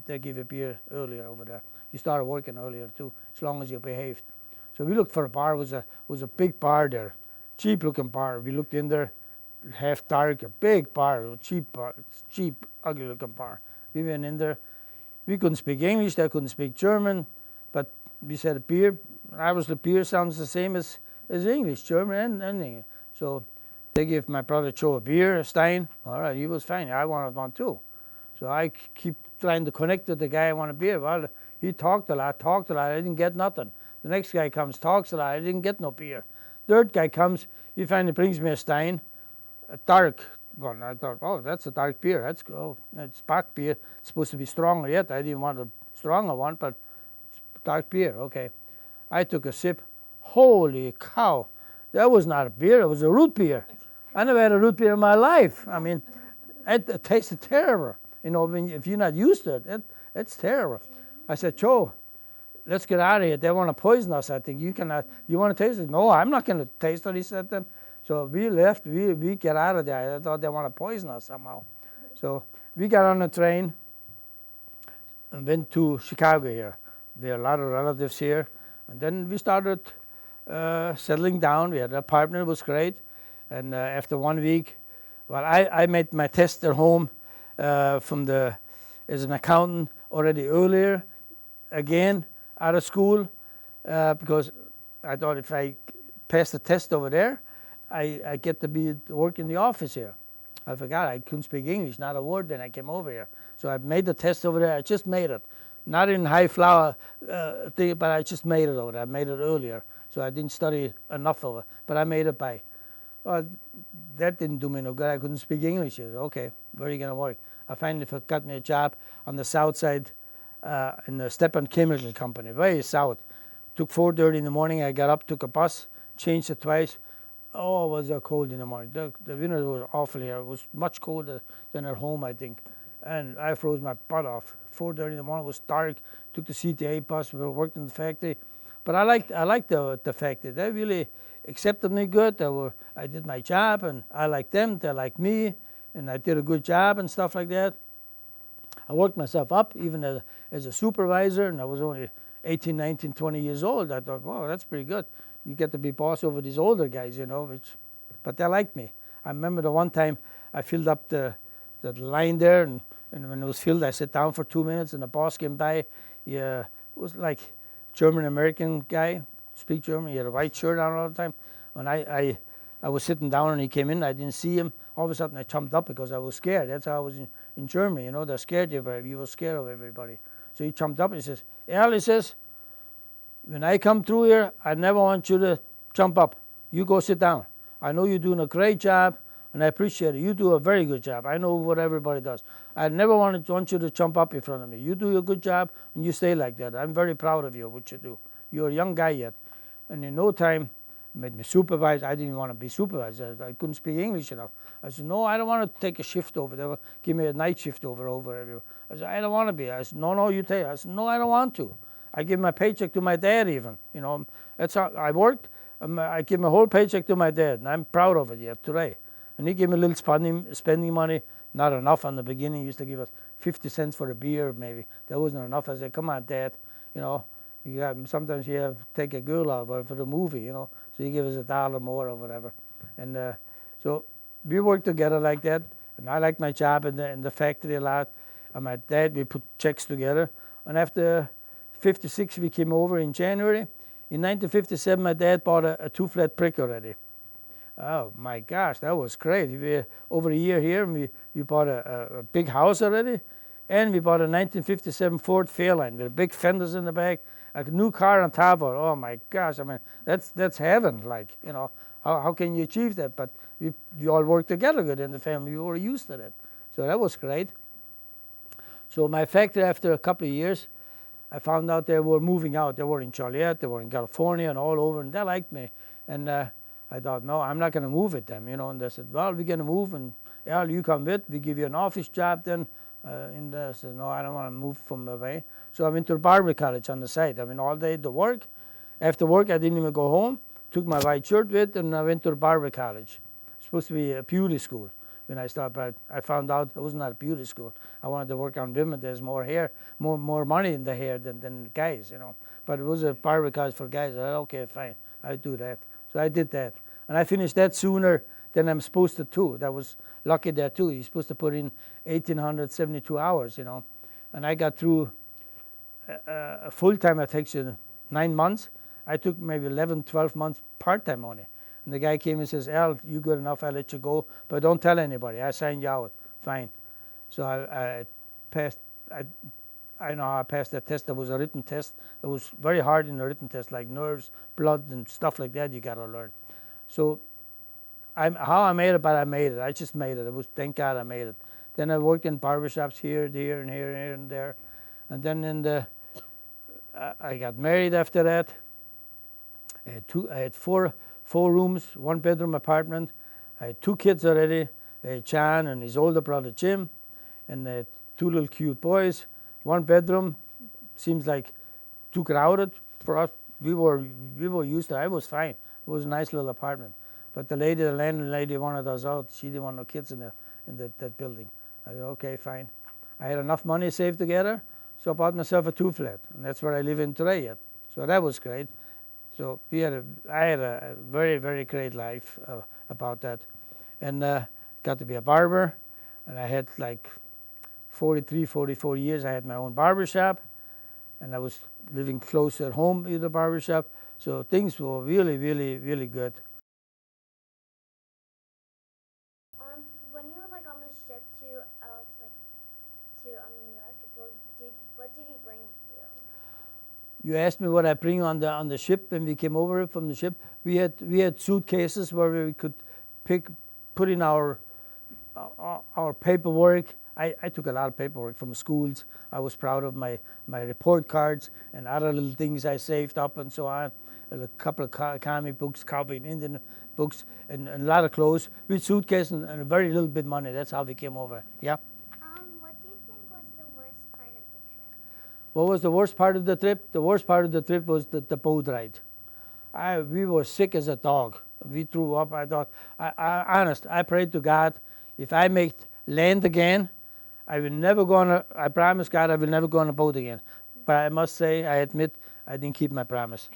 They give a beer earlier over there. You started working earlier too, as long as you behaved. So we looked for a bar. It was a big bar there, cheap looking bar. We looked in there, half dark, a big bar, cheap, ugly looking bar. We went in there. We couldn't speak English. They couldn't speak German, but we said beer. Obviously, beer sounds the same as English, German, and English. So they gave my brother Joe a beer, a Stein. All right, he was fine. I wanted one too. So I keep trying to connect with the guy I want a beer. Well, he talked a lot. I didn't get nothing. The next guy comes, talks a lot. I didn't get no beer. Third guy comes. He finally brings me a Stein, a dark one. I thought, oh, that's a dark beer. That's Bach beer. It's supposed to be stronger yet. I didn't want a stronger one, but it's dark beer. Okay. I took a sip. Holy cow. That was not a beer. It was a root beer. I never had a root beer in my life. I mean, it tasted terrible. You know, if you're not used to it, it's terrible. I said, Joe, let's get out of here. They want to poison us, I think. You want to taste it? No, I'm not going to taste it, he said then. So we left. We get out of there. I thought they want to poison us somehow. So we got on a train and went to Chicago here. We had a lot of relatives here. And then we started settling down. We had an apartment. It was great. And after 1 week, well, I made my test at home as an accountant already earlier, again, out of school, because I thought if I passed the test over there, I get to work in the office here. I forgot I couldn't speak English, not a word when I came over here. So I made the test over there. I just made it. Not in high flower thing, but I just made it over there. I made it earlier. So I didn't study enough of it, but I made it by. Well, that didn't do me no good. I couldn't speak English. I said, okay, where are you going to work? I finally got me a job on the south side in the Stepan Chemical Company, very south. Took 4:30 in the morning. I got up, took a bus, changed it twice. Oh, it was cold in the morning. The winter was awful here. It was much colder than at home, I think. And I froze my butt off. 4:30 in the morning, it was dark. Took the CTA bus. We worked in the factory. But I liked the factory. They really accepted me good. I did my job, and I liked them. They liked me, and I did a good job and stuff like that. I worked myself up, even as a supervisor, and I was only 18, 19, 20 years old. I thought, wow, that's pretty good. You get to be boss over these older guys, you know. But they liked me. I remember the one time I filled up the line there, and when it was filled, I sat down for 2 minutes, and the boss came by. He was like German-American guy, speak German. He had a white shirt on all the time. When I was sitting down and he came in, I didn't see him. All of a sudden I jumped up because I was scared. That's how I was in Germany, you know. They're scared of you. You were scared of everybody. So he jumped up and he says, Al, he says, when I come through here, I never want you to jump up. You go sit down. I know you're doing a great job, and I appreciate it. You do a very good job. I know what everybody does. I never want you to jump up in front of me. You do a good job, and you stay like that. I'm very proud of you, what you do. You're a young guy yet. And in no time, made me supervisor. I didn't want to be supervisor. I couldn't speak English enough. I said, no, I don't want to take a shift over there. Give me a night shift over everywhere. I said, I don't want to be. I said, no, you take it. I said, no, I don't want to. I give my paycheck to my dad even. You know, that's how I worked. I give my whole paycheck to my dad, and I'm proud of it yet today. And he gave me a little spending money, not enough in the beginning. He used to give us 50 cents for a beer, maybe. That wasn't enough. I said, come on, Dad, you know, sometimes you have to take a girl out for the movie, you know, so you give us $1 more or whatever. And so we worked together like that, and I liked my job in the factory a lot. And my dad, we put checks together. And after 56, we came over in January. In 1957, my dad bought a 2-flat brick already. Oh my gosh, that was great. We were over a year here, and we bought a big house already, and we bought a 1957 Ford Fairlane with big fenders in the back, a new car on top of it. Oh my gosh, I mean, that's heaven, like, you know. How can you achieve that? But we all worked together good in the family. We were used to that. So that was great. So my factory, after a couple of years, I found out they were moving out. They were in Joliet, they were in California, and all over, and they liked me. And I thought, no, I'm not going to move with them, you know. And they said, well, we're going to move, and Al, you come with. We give you an office job then. And I said, no, I don't want to move from away. So I went to Barber College on the side. I mean, all day to work. After work, I didn't even go home. Took my white shirt with, and I went to Barber College. It's supposed to be a beauty school. When I started, but I found out it was not a beauty school. I wanted to work on women. There's more hair, more money in the hair than guys, you know. But it was a barber college for guys. I said, okay, fine, I'll do that. So I did that. And I finished that sooner than I'm supposed to too. That was lucky there too. You're supposed to put in 1,872 hours, you know. And I got through full-time, it takes you 9 months. I took maybe 11, 12 months part-time only. And the guy came and says, Al, you good enough, I'll let you go, but don't tell anybody. I signed you out. Fine. So I passed. I know how I passed that test. There was a written test. It was very hard in the written test, like nerves, blood, and stuff like that you got to learn. So how I made it, but I made it. I just made it. Thank God I made it. Then I worked in barbershops here, there, and here, and there. And then I got married after that. I had four rooms, 1-bedroom apartment. I had 2 kids already, John and his older brother Jim, and 2 little cute boys. 1 bedroom seems like too crowded for us. We were used to it. I was fine. It was a nice little apartment. But the landlady wanted us out. She didn't want no kids in that building. I said, okay, fine. I had enough money saved together, so I bought myself a 2-flat, and that's where I live in today yet. So that was great. So I had a very, very great life about that. And got to be a barber, and I had like 43, 44 years. I had my own barber shop, and I was living close at home with the barber shop. So things were really, really, really good. When you were like on the ship to New York, what did you bring with you? You asked me what I bring on the ship when we came over from the ship. We had suitcases where we could put in our paperwork. I took a lot of paperwork from schools. I was proud of my report cards and other little things I saved up and so on. A couple of comic books, cowboy and Indian books, and a lot of clothes with suitcase and a very little bit money. That's how we came over. Yeah. What do you think was the worst part of the trip? What was the worst part of the trip? The worst part of the trip was the boat ride. We were sick as a dog. We threw up. I thought, I prayed to God, if I make land again, I promise God I will never go on a boat again. But I must say, I admit, I didn't keep my promise.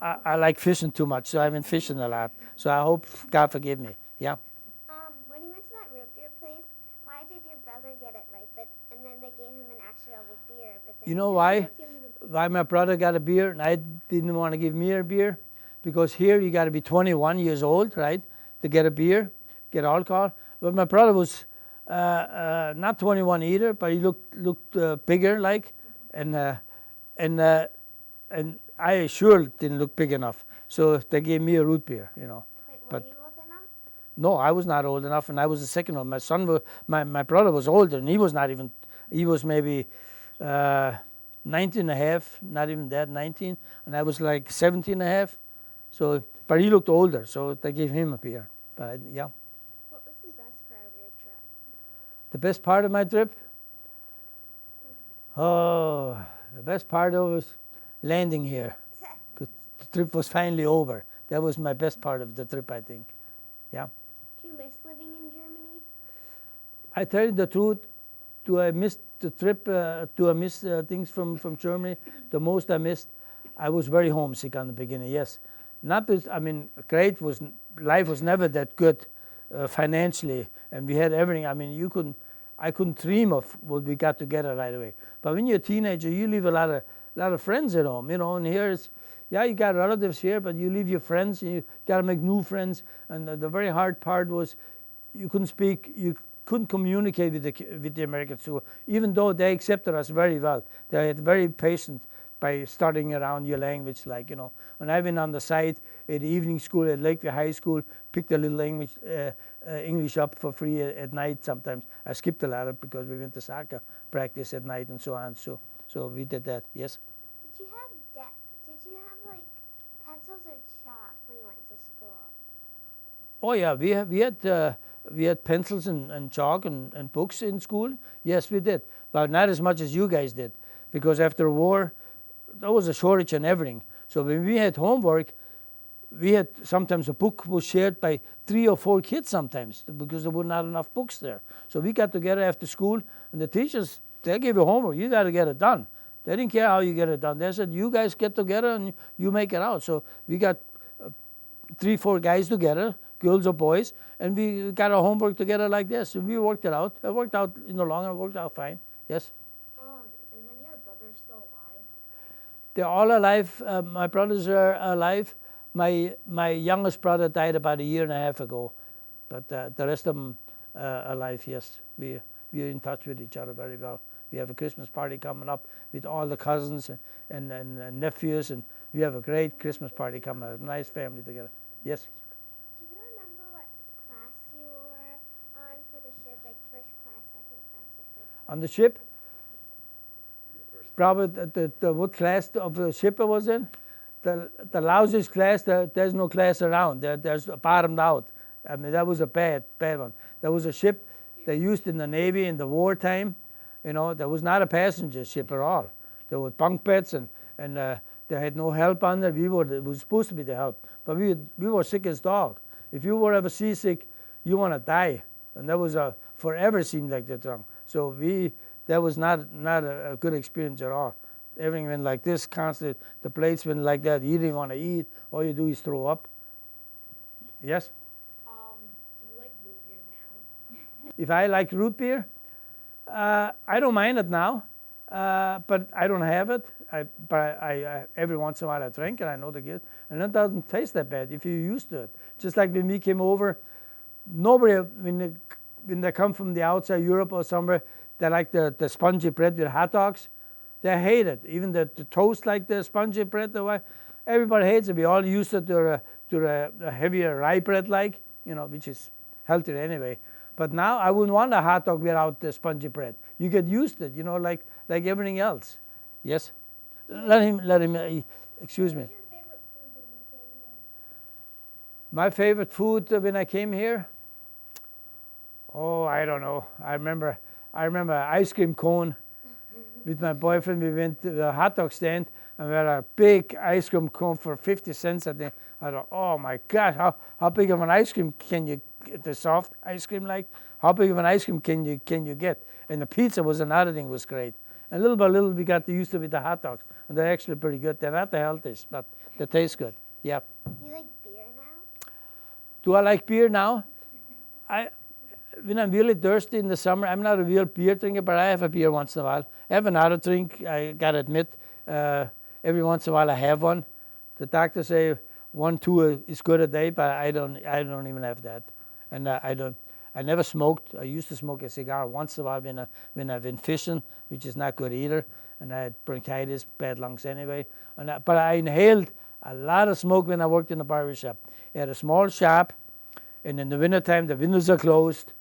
I like fishing too much, so I've been fishing a lot. So I hope God forgive me. Yeah. When you went to that root beer place, why did your brother get it right, and then they gave him an extra beer? But then you know why? Why my brother got a beer and I didn't want to give me a beer? Because here you got to be 21 years old, right, to get a beer, get alcohol. But my brother was not 21 either, but he looked bigger, like, and I sure didn't look big enough. So they gave me a root beer, Wait, were you old enough? No, I was not old enough, and I was the second one. My brother was older, and he was maybe 19 and a half, not even that, 19, and I was like 17 and a half. So, but he looked older, so they gave him a beer. But yeah. What was the best part of your trip? The best part of my trip? Oh, the best part of it was landing here. 'Cause the trip was finally over. That was my best part of the trip, I think. Yeah. Do you miss living in Germany? I tell you the truth, do I miss the trip? Do I miss things from Germany? The most I missed, I was very homesick on the beginning, yes. Not because, life was never that good financially, and we had everything. I mean, I couldn't dream of what we got together right away. But when you're a teenager, you leave a lot of friends at home, and here you got relatives here, but you leave your friends, and you got to make new friends. And the very hard part was you couldn't communicate with the Americans too, even though they accepted us very well. They had very patient by starting around your language, When I went on the side at the evening school at Lakeview High School, picked a little English up for free at night sometimes. I skipped a lot because we went to soccer practice at night and so on. So we did that, yes. Did you have pencils or chalk when you went to school? Oh yeah, we had pencils and chalk and books in school. Yes, we did, but not as much as you guys did, because after the war, there was a shortage in everything. So when we had homework, sometimes a book was shared by 3 or 4 kids sometimes, because there were not enough books there. So we got together after school, and the teachers, they gave you homework. You got to get it done. They didn't care how you get it done. They said, you guys get together and you make it out. So we got 3, 4 guys together, girls or boys, and we got our homework together like this, and we worked it out. It worked out in the long run, it worked out fine. Yes? Is any of your brothers still alive? They're all alive. My brothers are alive. My youngest brother died about 1.5 years ago, but the rest of them are alive, yes. We're in touch with each other very well. We have a Christmas party coming up with all the cousins and nephews, and we have a great Christmas party coming up, a nice family together. Yes? Do you remember what class you were on for the ship, like first class, second class, or third class? On the ship? Probably what class of the ship I was in? the lousiest class, there's no class around. There's bottomed out. I mean, that was a bad one. There was a ship they used in the Navy in the wartime. There was not a passenger ship at all. There were bunk beds, and they had no help on there. It was supposed to be the help, but we were sick as dog. If you were ever seasick, you want to die, and that was forever seemed like that wrong. So that was not a good experience at all. Everything went like this constantly. The plates went like that. You didn't want to eat. All you do is throw up. Yes? Do you like root beer now? If I like root beer, I don't mind it now, but I don't have it. But I every once in a while I drink it. I know the good, and it doesn't taste that bad if you're used to it. Just like when we came over, nobody when they come from the outside Europe or somewhere, they like the spongy bread with hot dogs. They hate it. Even the toast, like the spongy bread, everybody hates it. We all used it to a heavier rye bread, which is healthier anyway. But now I wouldn't want a hot dog without the spongy bread. You get used to it, like everything else. Yes. Let him. Excuse me. What was your favorite food when you came here? My favorite food when I came here. Oh, I don't know. I remember ice cream cone. With my boyfriend, we went to the hot dog stand, and we had a big ice cream cone for 50 cents. I thought, oh my God, how big of an ice cream can you get? The soft ice cream, how big of an ice cream can you get? And the pizza was another thing, was great. And little by little, we got used to with the hot dogs, and they're actually pretty good. They're not the healthiest, but they taste good. Yeah. Do you like beer now? Do I like beer now? When I'm really thirsty in the summer, I'm not a real beer drinker, but I have a beer once in a while. I have another drink, I gotta admit. Every once in a while I have one. The doctors say 1-2 is good a day, but I don't even have that. And I never smoked. I used to smoke a cigar once in a while when I've been fishing, which is not good either. And I had bronchitis, bad lungs anyway. But I inhaled a lot of smoke when I worked in a barber shop. I had a small shop, and in the wintertime the windows are closed.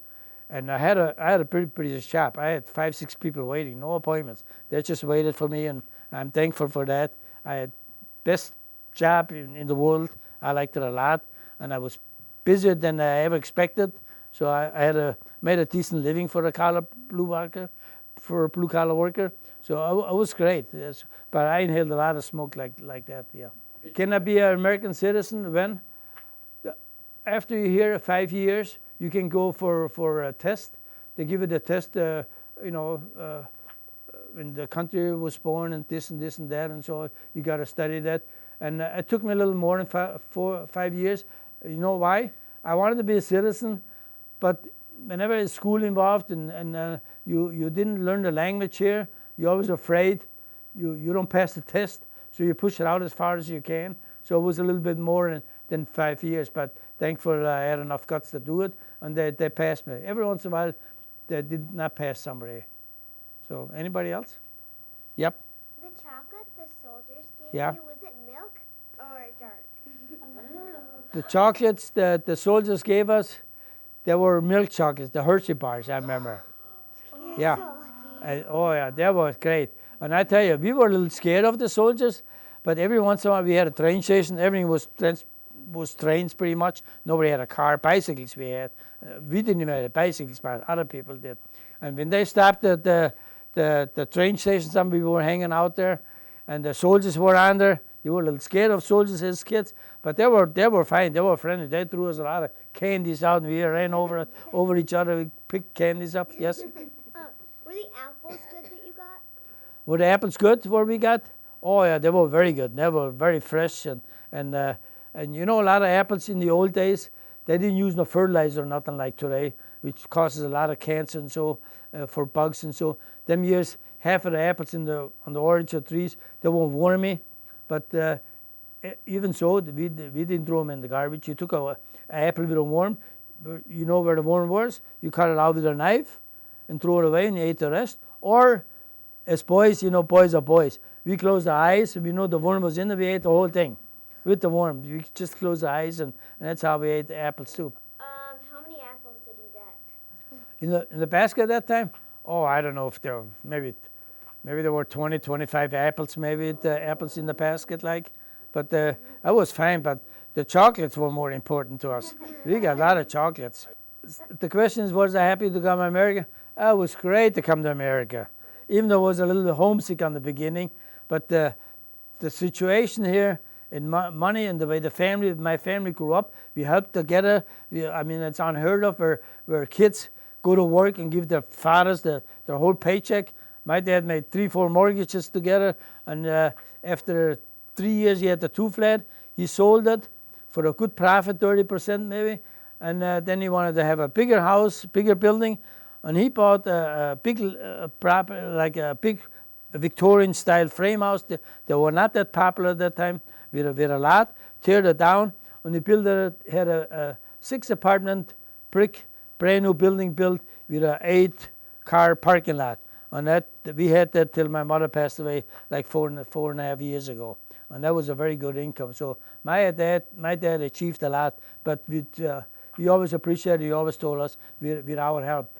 And I had a pretty shop. I had 5-6 people waiting, no appointments. They just waited for me, and I'm thankful for that. I had best job in the world. I liked it a lot, and I was busier than I ever expected. So I made a decent living for a blue collar worker. So I was great. Yes. But I inhaled a lot of smoke like that. Yeah. Can I be an American citizen when? After you're here 5 years. You can go for a test. They give you the test, when the country was born and this and that, and so you got to study that. And it took me a little more than 5 years. You know why? I wanted to be a citizen, but whenever there's school involved and you didn't learn the language here, you're always afraid you don't pass the test, so you push it out as far as you can. So it was a little bit more than 5 years, but thankfully I had enough guts to do it, and they passed me. Every once in a while, they did not pass somebody. So anybody else? Yep. The chocolate the soldiers gave Yeah. you, was it milk or dark? The chocolates that the soldiers gave us, they were milk chocolates, the Hershey bars, I remember. Yeah. So lucky. Oh yeah, that was great. And I tell you, we were a little scared of the soldiers, but every once in a while we had a train station. Everything was trains pretty much. Nobody had a car. Bicycles we had. We didn't even have bicycles, but other people did. And when they stopped at the train station, some people were hanging out there, and the soldiers were on there. You were a little scared of soldiers as kids, but they were fine. They were friendly. They threw us a lot of candies out, and we ran over each other. We picked candies up. Yes. Were the apples good that you got? Were the apples good? What we got? Oh yeah, they were very good. They were very fresh, and you know, a lot of apples in the old days, they didn't use no fertilizer or nothing like today, which causes a lot of cancer and so for bugs and so. Them years, half of the apples on the orange trees, they were wormy, but even so, we didn't throw them in the garbage. You took an apple with a worm, you know where the worm was. You cut it out with a knife and throw it away, and you ate the rest. Or, as boys, you know, boys are boys. We closed our eyes, and we know the worm was in there. We ate the whole thing with the worm. We just closed our eyes, and that's how we ate the apples too. How many apples did you get? In the basket at that time? Oh, I don't know if there were maybe there were 20, 25 apples, maybe the apples in the basket, like. But that was fine, but the chocolates were more important to us. We got a lot of chocolates. The question is, was I happy to come to America? It was great to come to America, even though I was a little bit homesick on the beginning. But the situation here, in money and the way my family grew up, we helped together. I mean, it's unheard of where kids go to work and give their fathers their whole paycheck. My dad made 3-4 mortgages together, and after 3 years he had the 2-flat. He sold it for a good profit, 30% maybe, and then he wanted to have a bigger house, bigger building, and he bought a big like a big Victorian-style frame house. They were not that popular at that time. With a lot, teared it down, and he had a 6-apartment brick, brand new building built with a 8-car parking lot. And that we had that till my mother passed away like 4.5 years ago, and that was a very good income. So my dad achieved a lot, but he always appreciated. He always told us with our help,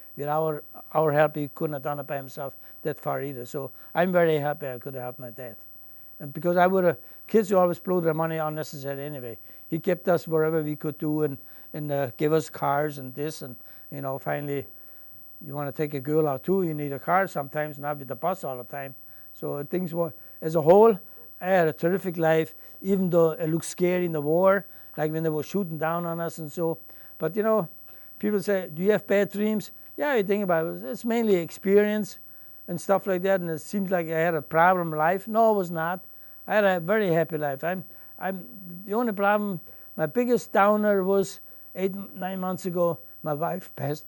he couldn't have done it by himself that far either. So I'm very happy I could have helped my dad. And because kids who always blew their money unnecessarily anyway. He kept us wherever we could do and gave us cars and this, and finally, you want to take a girl out too, you need a car sometimes, not with the bus all the time. So things were, as a whole, I had a terrific life, even though it looked scary in the war, like when they were shooting down on us and so. But people say, do you have bad dreams? Yeah, you think about it. It's mainly experience and stuff like that, and it seems like I had a problem life. No, it was not. I had a very happy life. I'm the only problem, my biggest downer was 8-9 months ago. My wife passed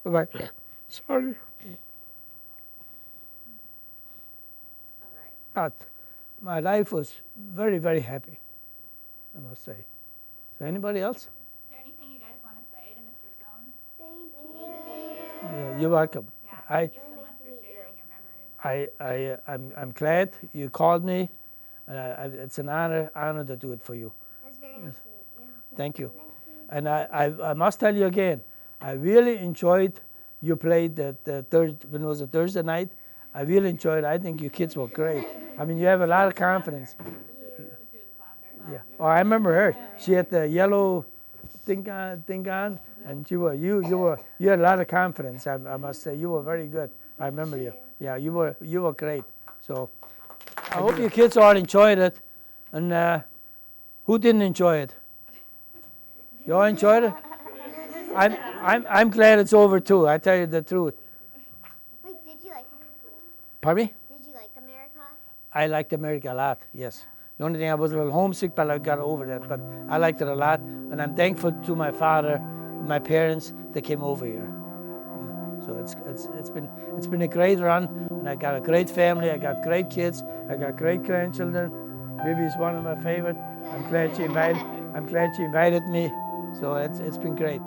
away. Sorry. But my life was very, very happy, I must say. So anybody else? Is there anything you guys want to say to Mr. Sohn? Thank you. Yeah, you're welcome. Yeah, thank you so much for sharing your memories. I'm glad you called me, and it's an honor to do it for you. That's very nice to meet you. Thank you. Nice to meet you. And I must tell you again, I really enjoyed you played when it was a Thursday night. I really enjoyed it. I think you kids were great. I mean, you have a lot of confidence. Yeah. Oh, I remember her. She had the yellow thing on, and you had a lot of confidence. I must say, you were very good. I remember you. Yeah, you were great. So I hope you kids all enjoyed it. And who didn't enjoy it? You all enjoyed it? I'm glad it's over too. I tell you the truth. Wait, did you like America? Pardon me? Did you like America? I liked America a lot. Yes. The only thing I was a little homesick, but I got over that. But I liked it a lot, and I'm thankful to my father, my parents that came over here. So it's been a great run, and I got a great family. I got great kids. I got great grandchildren. Vivi's one of my favorite. I'm glad she invited me. So it's been great.